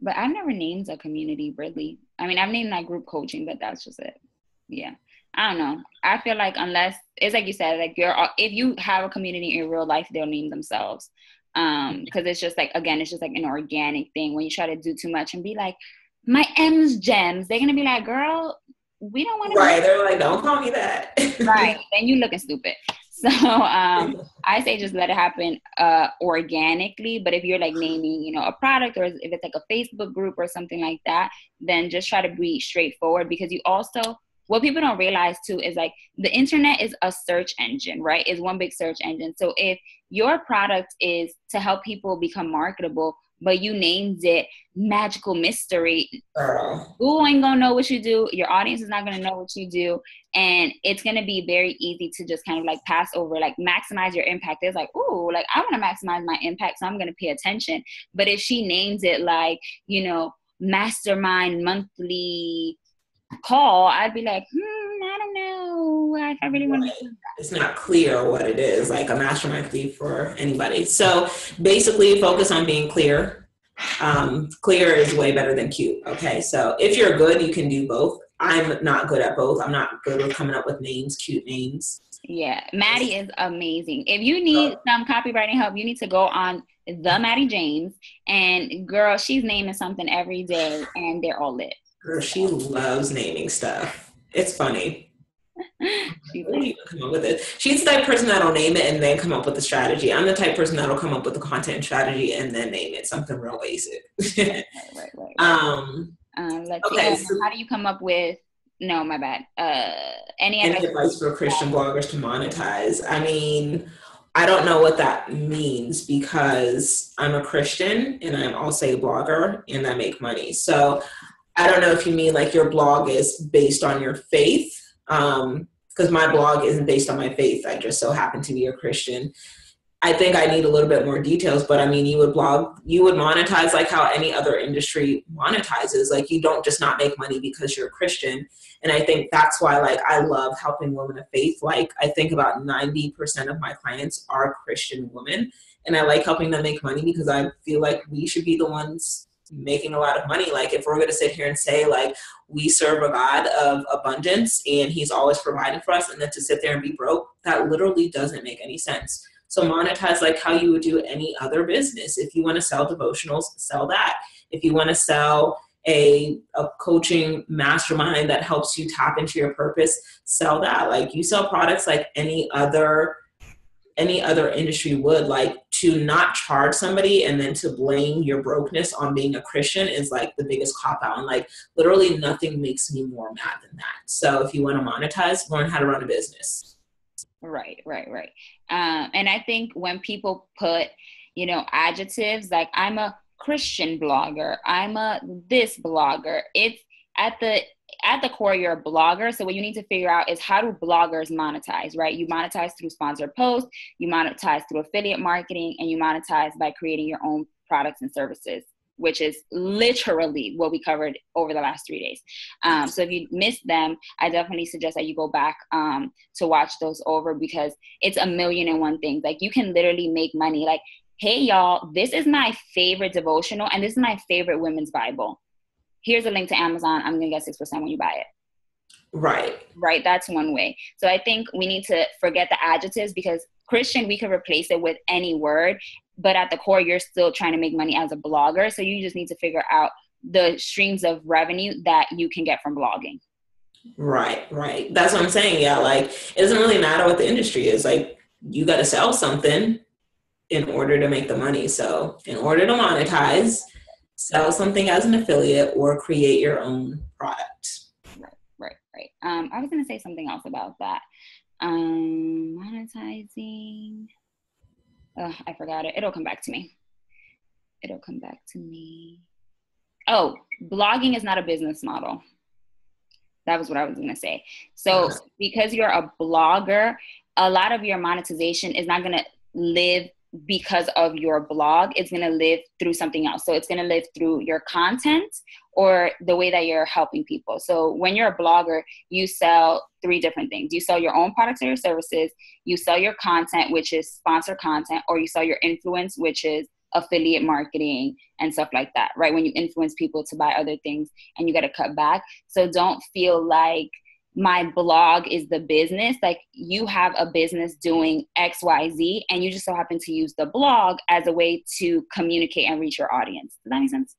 But I've never named a community really. I've named like group coaching, but that's just it. Yeah. I don't know. I feel like unless it's like you said, like if you have a community in real life, they'll name themselves. Because it's just like, again, it's just like an organic thing. When you try to do too much and be like, my M's gems, they're gonna be like, girl, we don't want to. Right. They're like, don't call me that. Right. Then you looking stupid. So I say just let it happen organically. But if you're like naming, a product, or if it's like a Facebook group or something like that, then just try to be straightforward, because you also, what people don't realize too is like the internet is a search engine, right? It's one big search engine. So if your product is to help people become marketable, but you named it Magical Mystery, Google ain't gonna know what you do. Your audience is not gonna know what you do. And it's gonna be very easy to just kind of like pass over, like maximize your impact. It's like, ooh, like I wanna maximize my impact, so I'm gonna pay attention. But if she names it like, Mastermind Monthly Call, I'd be like, I don't know if I really want to do that. It's not clear what it is. Like a mastermind could be for anybody. So basically focus on being clear. Clear is way better than cute. Okay. So if you're good, you can do both. I'm not good at both. I'm not good with coming up with names, cute names. Yeah. Maddie is amazing. If you need some copywriting help, you need to go on the Maddie James, and girl, she's naming something every day and they're all lit. Girl, she loves naming stuff. It's funny. Come up with it. She's the type of person that'll name it and then come up with the strategy. I'm the type of person that'll come up with the content strategy and then name it something real basic. Right. Okay. So how do you come up with? No, my bad. Any advice for Christian bloggers to monetize? I don't know what that means, because I'm a Christian and I'm also a blogger and I make money. So I don't know if you mean like your blog is based on your faith, because my blog isn't based on my faith. I just so happen to be a Christian. I think I need a little bit more details, but you would monetize like how any other industry monetizes. Like you don't just not make money because you're a Christian. And I think that's why like I love helping women of faith. Like I think about 90% of my clients are Christian women, and I like helping them make money because I feel like we should be the ones making a lot of money. Like if we're going to sit here and say like we serve a God of abundance and he's always providing for us, and then to sit there and be broke, that literally doesn't make any sense. So monetize like how you would do any other business. If you want to sell devotionals, sell that. If you want to sell a coaching mastermind that helps you tap into your purpose, sell that. Like you sell products like any other industry would. Like to not charge somebody and then to blame your brokenness on being a Christian is like the biggest cop out. And like literally nothing makes me more mad than that. So if you want to monetize, learn how to run a business. Right. And I think when people put, adjectives like I'm a Christian blogger, I'm a this blogger, it's at the core, you're a blogger. So what you need to figure out is how do bloggers monetize, right? You monetize through sponsored posts, you monetize through affiliate marketing, and you monetize by creating your own products and services, which is literally what we covered over the last 3 days. So if you missed them, I definitely suggest that you go back to watch those over, because it's 1,000,001 things. Like you can literally make money. Like hey y'all, this is my favorite devotional and this is my favorite women's Bible. Here's a link to Amazon. I'm going to get 6% when you buy it. Right. That's one way. So I think we need to forget the adjectives, because Christian, we can replace it with any word, but at the core, you're still trying to make money as a blogger. So you just need to figure out the streams of revenue that you can get from blogging. Right. That's what I'm saying. Yeah. Like, it doesn't really matter what the industry is. Like, you got to sell something in order to make the money. So in order to monetize, sell something as an affiliate or create your own product. Right. I was going to say something else about that. Monetizing. I forgot it. It'll come back to me. Oh, blogging is not a business model. That was what I was going to say. So because you're a blogger, a lot of your monetization is not going to live because of your blog. It's going to live through something else. So it's going to live through your content or the way that you're helping people. So when you're a blogger, you sell 3 different things. You sell your own products or your services, you sell your content, which is sponsored content, or you sell your influence, which is affiliate marketing and stuff like that, right? When you influence people to buy other things and you got to cut back. So don't feel like my blog is the business. Like, you have a business doing X, Y, Z, and you just so happen to use the blog as a way to communicate and reach your audience. Does that make sense?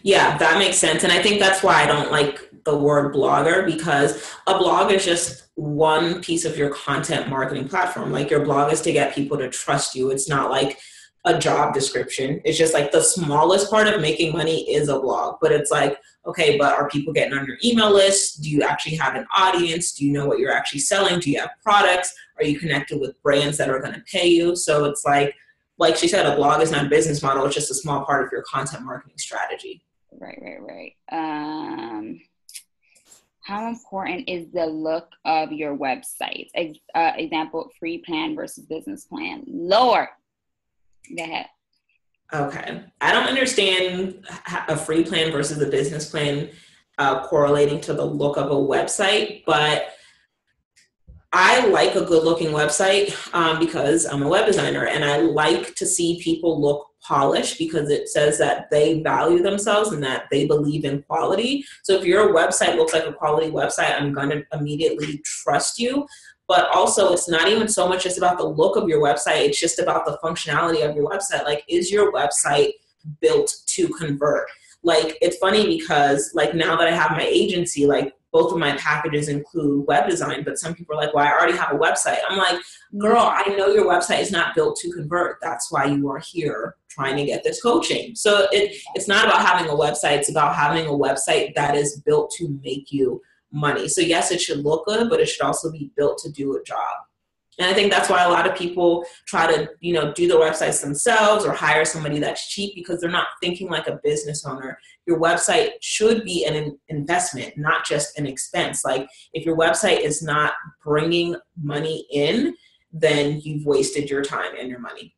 Yeah, that makes sense. And I think that's why I don't like the word blogger, because a blog is just one piece of your content marketing platform. Like, your blog is to get people to trust you. It's not like a job description. It's just like the smallest part of making money is a blog. But it's like, okay, but are people getting on your email list? Do you actually have an audience? Do you know what you're actually selling? Do you have products? Are you connected with brands that are going to pay you? So it's like she said, a blog is not a business model. It's just a small part of your content marketing strategy. Right. How important is the look of your website? Example, free plan versus business plan. Lord. Go ahead. Okay. I don't understand a free plan versus a business plan correlating to the look of a website, but I like a good looking website because I'm a web designer, and I like to see people look polished because it says that they value themselves and that they believe in quality. So if your website looks like a quality website, I'm going to immediately trust you. But also, it's not even so much just about the look of your website. It's just about the functionality of your website. Like, is your website built to convert? Like, it's funny because, like, now that I have my agency, like, both of my packages include web design, but some people are like, well, I already have a website. I'm like, girl, I know your website is not built to convert. That's why you are here trying to get this coaching. So it's not about having a website. It's about having a website that is built to make you money. So yes, it should look good, but it should also be built to do a job. And I think that's why a lot of people try to, do the websites themselves or hire somebody that's cheap, because they're not thinking like a business owner. Your website should be an investment, not just an expense. Like, if your website is not bringing money in, then you've wasted your time and your money.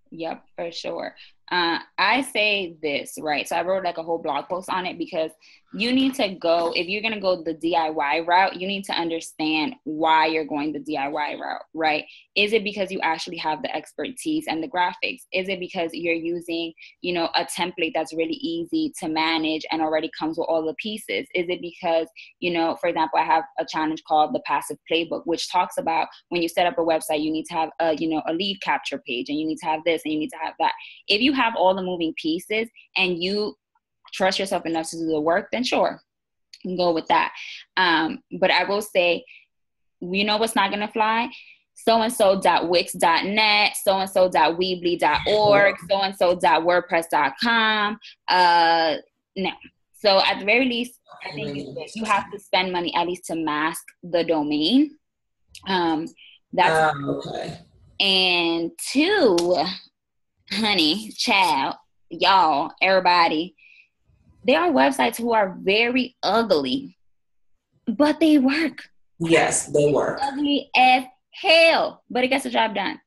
Yep, for sure. I say this, right? So I wrote like a whole blog post on it, because you need to go, if you're going to go the DIY route, you need to understand why you're going the DIY route, right? Is it because you actually have the expertise and the graphics? Is it because you're using, a template that's really easy to manage and already comes with all the pieces? Is it because, for example, I have a challenge called the Passive Playbook, which talks about when you set up a website, you need to have a lead capture page, and you need to have this and you need to have that. If you have all the moving pieces and you trust yourself enough to do the work, then sure, you can go with that. But I will say, what's not going to fly? so-and-so.wix.net, so-and-so.weebly.org, so-and-so.wordpress.com. No. So at the very least, I think you have to spend money at least to mask the domain. That's okay. And 2, honey, child, y'all, everybody, there are websites who are very ugly, but they work. Yes, they work. Ugly as hell, but it gets the job done.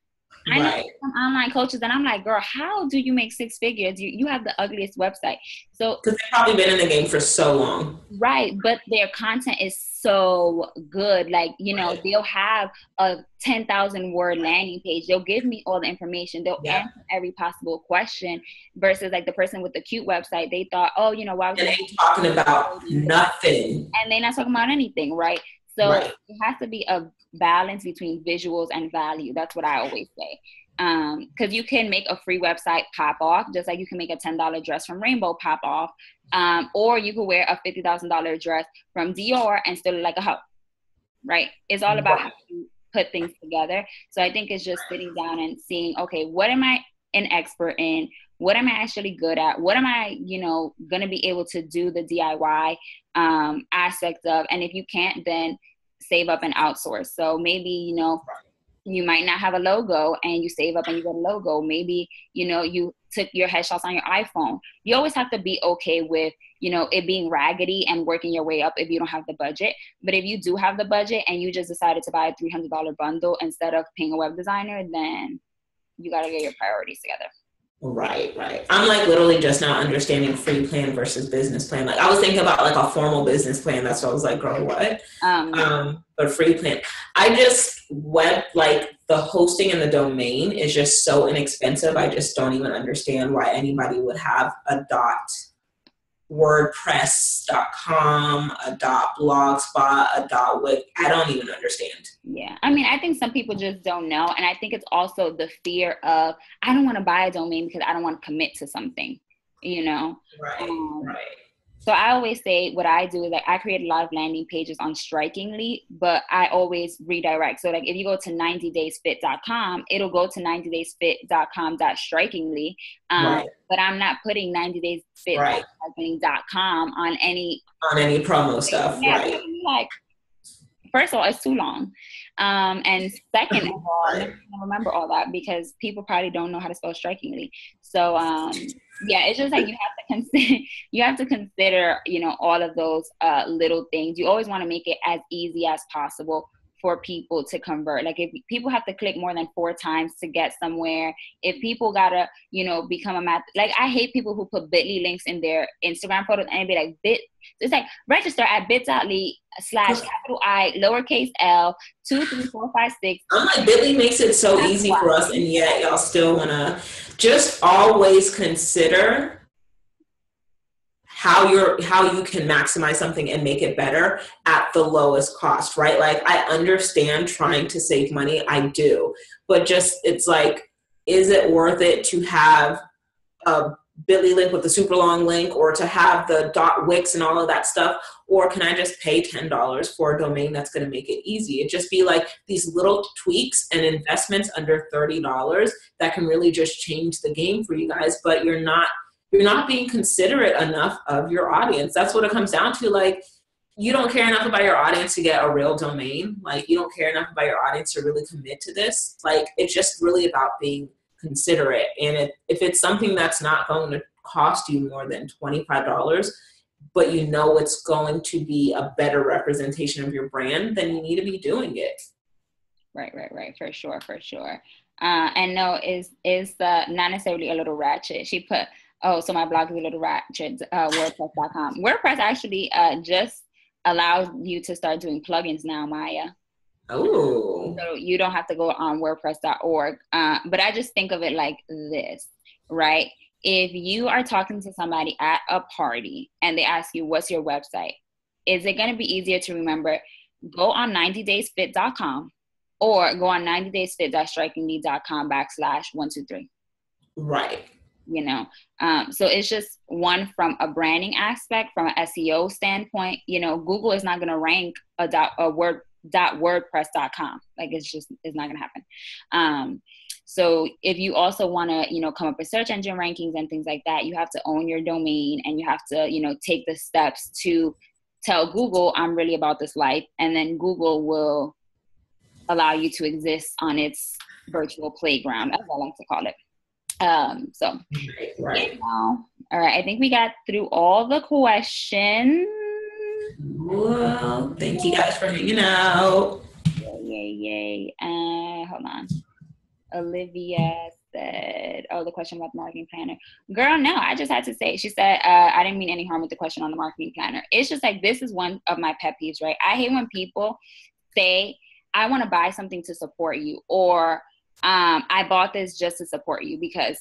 I know Right. some online coaches, and I'm like, girl, how do you make six figures? You have the ugliest website. So, Because they've probably been in the game for so long. right, but their content is so good. Like, Right. they'll have a 10,000 word landing page. They'll give me all the information. They'll Yeah. answer every possible question versus like the person with the cute website. They thought, oh, why would And you they talking about nothing. and they're not talking about anything, right? So Right. it has to be a balance between visuals and value. That's what I always say. Because you can make a free website pop off, just like you can make a $10 dress from Rainbow pop off, or you could wear a $50,000 dress from Dior and still look like a hoe, right? It's all about how you put things together. So I think it's just sitting down and seeing, okay, what am I an expert in? What am I actually good at? What am I, going to be able to do the DIY aspect of? And if you can't, then save up and outsource. So maybe, you might not have a logo and you save up and you get a logo. Maybe, you took your headshots on your iPhone. You always have to be okay with, it being raggedy and working your way up if you don't have the budget. But if you do have the budget and you just decided to buy a $300 bundle instead of paying a web designer, then you got to get your priorities together. Right. I'm like literally just now understanding free plan versus business plan. Like I was thinking about like a formal business plan. That's why I was like, girl, what? But free plan. I just like the hosting and the domain is just so inexpensive. I just don't even understand why anybody would have a .wordpress.com, a .blogspot, a .wix. I don't even understand. Yeah. I mean, I think some people just don't know. And I think it's also the fear of, I don't want to buy a domain because I don't want to commit to something, Right. So I always say what I do is like I create a lot of landing pages on Strikingly, but I always redirect. So like if you go to 90daysfit.com, it'll go to 90daysfit.com.strikingly. But I'm not putting 90daysfit.strikingly.com on any promo stuff. Yeah, right. Like, first of all, it's too long. And second of all, I don't remember all that because people probably don't know how to spell Strikingly. So yeah, it's just like you have to consider, all of those little things. You always want to make it as easy as possible for people to convert. Like if people have to click more than 4 times to get somewhere, if people gotta, become a math, like I hate people who put bit.ly links in their Instagram photos and be like it's like register at bit.ly/I lowercase l 23456. I'm like, bit.ly makes it so easy for us, and yet y'all still wanna just always consider how you can maximize something and make it better at the lowest cost, right? Like I understand trying to save money, I do, but just it's like, is it worth it to have a bit.ly link with the super long link or to have the .wix and all of that stuff? Or can I just pay $10 for a domain that's going to make it easy? It just be like these little tweaks and investments under $30 that can really just change the game for you guys, but you're not being considerate enough of your audience. That's what it comes down to. Like, you don't care enough about your audience to get a real domain. Like, you don't care enough about your audience to really commit to this. Like, it's just really about being considerate. And if it's something that's not going to cost you more than $25, but it's going to be a better representation of your brand, then you need to be doing it. Right. For sure. And no, is not necessarily a little ratchet. She put, so my blog is a little ratchet, WordPress.com. WordPress actually just allows you to start doing plugins now, Maya. Oh. So you don't have to go on WordPress.org. But I just think of it like this, right? If you are talking to somebody at a party and they ask you, what's your website? Is it going to be easier to remember? Go on 90daysfit.com or go on 90daysfit.strikingly.com/123. Right. So it's just one from a branding aspect, from an SEO standpoint. Google is not going to rank .wordpress.com. Like it's not going to happen. So if you also want to, come up with search engine rankings and things like that, you have to own your domain and you have to, take the steps to tell Google, I'm really about this life. And then Google will allow you to exist on its virtual playground, as I like to call it. Right. All right. I think we got through all the questions. Well, thank you guys for hanging out. Yay. Hold on. Olivia said, oh, the question about the marketing planner. Girl, no, I just had to say, she said, I didn't mean any harm with the question on the marketing planner. It's just like, this is one of my pet peeves, right? I hate when people say, I want to buy something to support you, or I bought this just to support you, because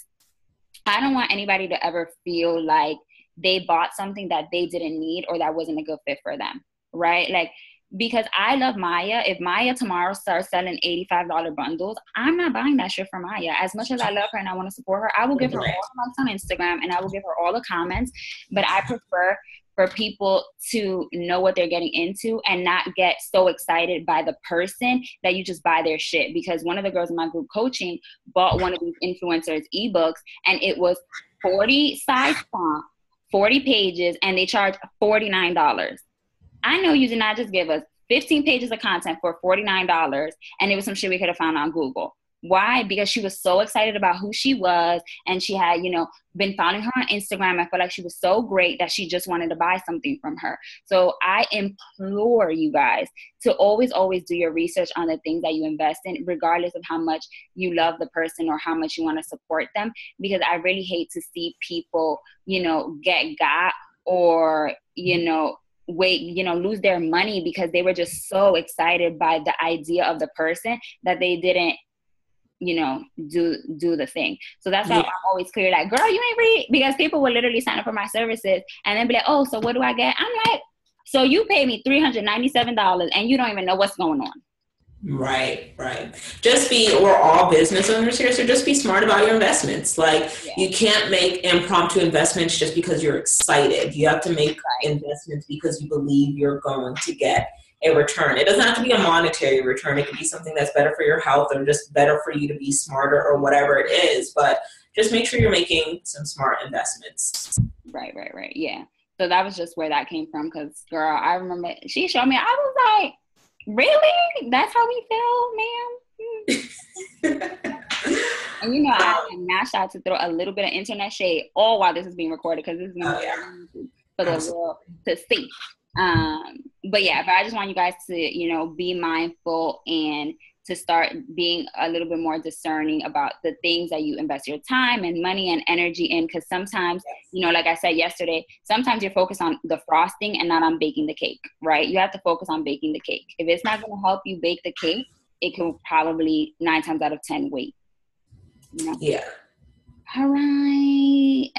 I don't want anybody to ever feel like they bought something that they didn't need or that wasn't a good fit for them, right? Like, because I love Maya. If Maya tomorrow starts selling $85 bundles, I'm not buying that shit for Maya. As much as I love her and I want to support her, I will give her all the likes on Instagram and I will give her all the comments. But I prefer for people to know what they're getting into and not get so excited by the person that you just buy their shit. Because one of the girls in my group coaching bought one of these influencers' ebooks, and it was 40 size font, 40 pages, and they charged $49. I know you did not just give us 15 pages of content for $49, and it was some shit we could have found on Google. Why? Because she was so excited about who she was, and she had, been following her on Instagram. I felt like she was so great that she just wanted to buy something from her. So I implore you guys to always, always do your research on the things that you invest in, regardless of how much you love the person or how much you want to support them. Because I really hate to see people, get got or, lose their money because they were just so excited by the idea of the person that they didn't, do the thing. So that's why I'm always clear, like, girl, you ain't read, because people will literally sign up for my services and then be like, oh, so what do I get? I'm like, so you pay me $397 and you don't even know what's going on. Right. We're all business owners here, so just be smart about your investments. Like, you can't make impromptu investments just because you're excited. You have to make investments because you believe you're going to get a return. It doesn't have to be a monetary return. It could be something that's better for your health or just better for you to be smarter or whatever it is. But just make sure you're making some smart investments. Right. Yeah. So that was just where that came from. Because, girl, I remember she showed me, I was like, really? That's how we feel, ma'am? And I mashed out to throw a little bit of internet shade all while this is being recorded, because this is going to be for the world to see. But I just want you guys to, be mindful and to start being a little bit more discerning about the things that you invest your time and money and energy in. Because sometimes, like I said yesterday, sometimes you're focused on the frosting and not on baking the cake, right? You have to focus on baking the cake. If it's not going to help you bake the cake, it could probably 9 times out of 10 wait. Yeah. All right.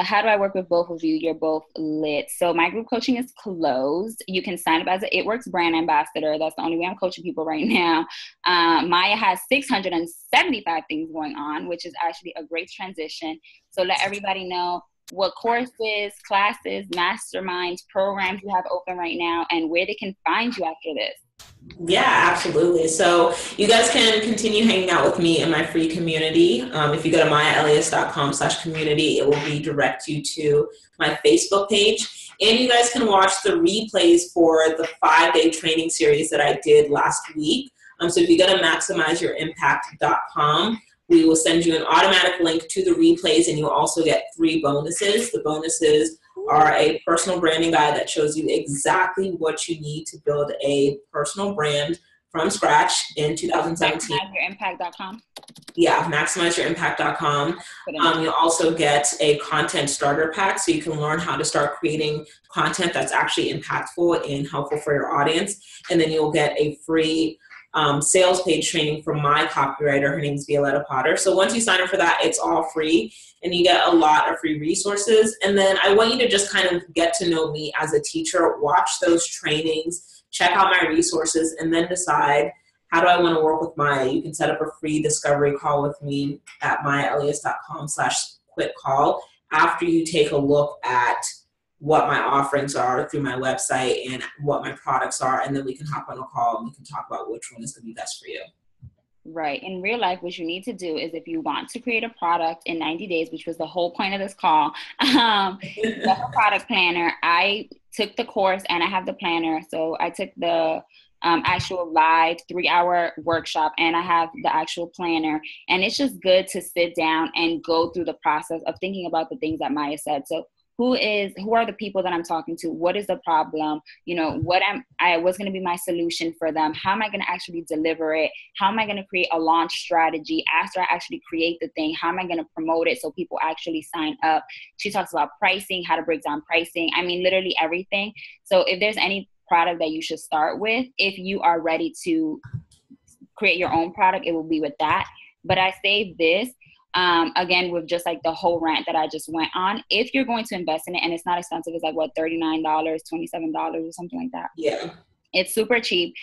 How do I work with both of you? You're both lit. So my group coaching is closed. You can sign up as an It Works brand ambassador. That's the only way I'm coaching people right now. Maya has 675 things going on, which is actually a great transition. So let everybody know what courses, classes, masterminds, programs you have open right now, and where they can find you after this. Yeah, absolutely. So you guys can continue hanging out with me in my free community. If you go to mayaelias.com/community, it will redirect you to my Facebook page. And you guys can watch the replays for the 5-day training series that I did last week. So if you go to maximizeyouриmpact.com, we will send you an automatic link to the replays, and you'll also get 3 bonuses. The bonuses are a personal branding guide that shows you exactly what you need to build a personal brand from scratch in 2017. MaximizeYourImpact.com. Yeah, MaximizeYourImpact.com. You'll also get a content starter pack, so you can learn how to start creating content that's actually impactful and helpful for your audience. And then you'll get a free sales page training from my copywriter. Her name is Violetta Potter. So once you sign up for that, it's all free, and you get a lot of free resources. And then I want you to just kind of get to know me as a teacher, watch those trainings, check out my resources, and then decide, how do I want to work with Maya? You can set up a free discovery call with me at mayaelias.com/quick-call after you take a look at what my offerings are through my website and what my products are, and then we can hop on a call and we can talk about which one is going to be best for you. Right. In real life, what you need to do is, if you want to create a product in 90 days, which was the whole point of this call, the product planner. I took the course and I have the planner. So I took the actual live 3-hour workshop, and I have the actual planner. And it's just good to sit down and go through the process of thinking about the things that Maya said. So who are the people that I'm talking to? What is the problem? You know, what's going to be my solution for them? How am I going to actually deliver it? How am I going to create a launch strategy after I actually create the thing? How am I going to promote it so people actually sign up? She talks about pricing, how to break down pricing. I mean, literally everything. So if there's any product that you should start with, if you are ready to create your own product, it will be with that. But I say this, again, with just like the whole rant that I just went on, if you're going to invest in it and it's not expensive, it's like what, $39, $27 or something like that. Yeah. It's super cheap.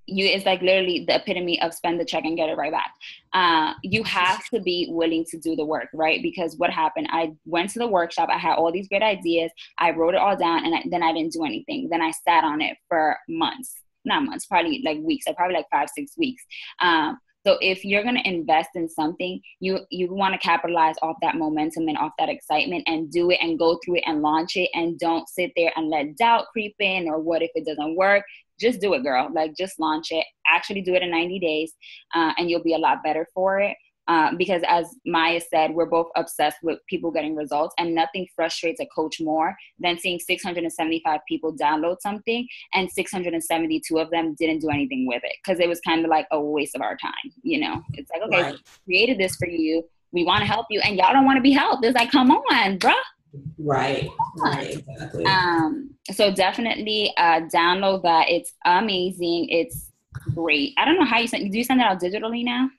It's like literally the epitome of spend the check and get it right back. You have to be willing to do the work, right? Because what happened, I went to the workshop, I had all these great ideas, I wrote it all down, and then I didn't do anything. Then I sat on it for months, not months, probably like weeks, probably like 5-6 weeks. So if you're going to invest in something, you want to capitalize off that momentum and off that excitement and do it and go through it and launch it, and don't sit there and let doubt creep in, or what if it doesn't work? Just do it, girl. Like, just launch it. Actually do it in 90 days, and you'll be a lot better for it. Because as Maya said, we're both obsessed with people getting results, and nothing frustrates a coach more than seeing 675 people download something and 672 of them didn't do anything with it, because it was kind of like a waste of our time. You know, it's like, okay, Right. we created this for you, we want to help you, and y'all don't want to be helped. It's like, come on, bruh. Right. Exactly. So definitely download that. It's amazing. It's great. I don't know how do you send it out digitally now?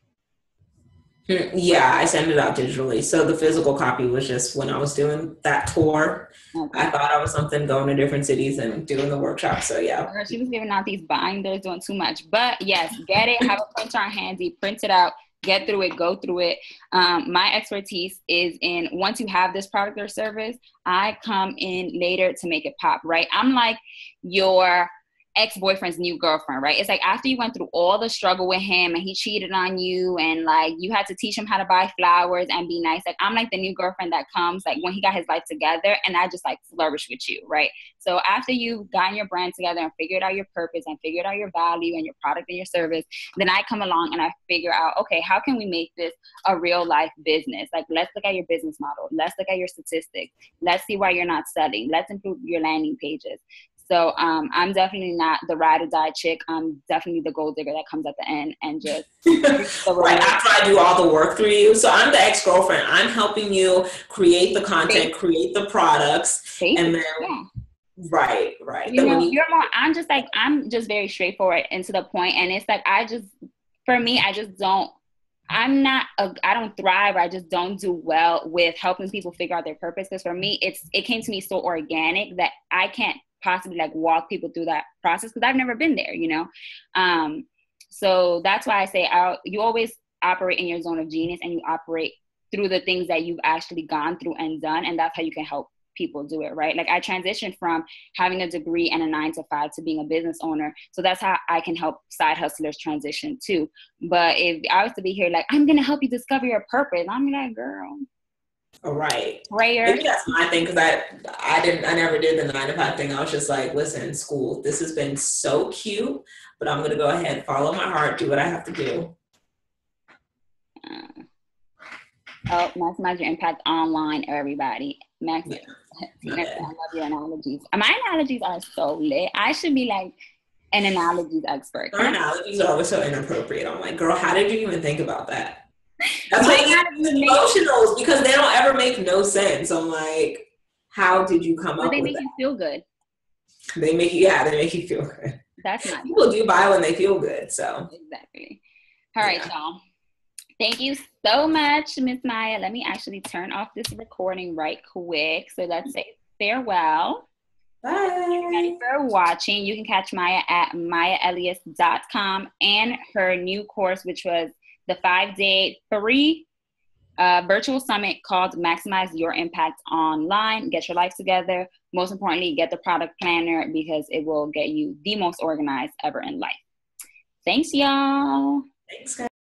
Yeah, I send it out digitally. So the physical copy was just when I was doing that tour. Okay. I thought I was something, going to different cities and doing the workshop. So yeah. She was giving out these binders, doing too much. But yes, get it. Have a printer handy. Print it out. Get through it. Go through it. My expertise is in, once you have this product or service, I come in later to make it pop, right? I'm like your ex-boyfriend's new girlfriend, right? It's like after you went through all the struggle with him and he cheated on you and like you had to teach him how to buy flowers and be nice. Like, I'm like the new girlfriend that comes like when he got his life together, and I just like flourish with you, right? So after you've gotten your brand together and figured out your purpose and figured out your value and your product and your service, then I come along and I figure out, okay, how can we make this a real life business? Like, let's look at your business model. Let's look at your statistics. Let's see why you're not selling. Let's improve your landing pages. So I'm definitely not the ride or die chick. I'm definitely the gold digger that comes at the end and just right after I do all the work through you. So I'm the ex-girlfriend. I'm helping you create the content, create the products, and then right. You know, you're more. I'm just very straightforward and to the point. And it's like I don't thrive. I just don't do well with helping people figure out their purpose. Because for me, it came to me so organic that I can't possibly like walk people through that process because I've never been there, you know? So that's why I say you always operate in your zone of genius, and you operate through the things that you've actually gone through and done. And that's how you can help people do it, right? Like, I transitioned from having a degree and a 9-to-5 to being a business owner. So that's how I can help side hustlers transition too. But if I was to be here, like, I'm going to help you discover your purpose, I'm like, girl. All right. Prayer. Maybe that's my thing, because I never did the 9-to-5 thing. I was just like, listen, school, this has been so cute, but I'm going to go ahead, follow my heart, do what I have to do. Maximize your impact online, everybody. I love your analogies. My analogies are so lit. I should be like an analogies expert. Our analogies are always so inappropriate. I'm like, girl, how did you even think about that? That's why you get emotionals, because they don't ever make no sense. I'm like, how did you come up with that? They make you feel good. They make you feel good. That's not people do buy when they feel good. So exactly. All right, y'all. Thank you so much, Miss Maya. Let me actually turn off this recording right quick. So let's say farewell. Bye. Thank you for watching. You can catch Maya at mayaelias.com and her new course, which was the 5-day free virtual summit called Maximize Your Impact Online. Get your life together. Most importantly, get the product planner, because it will get you the most organized ever in life. Thanks, y'all. Thanks, guys.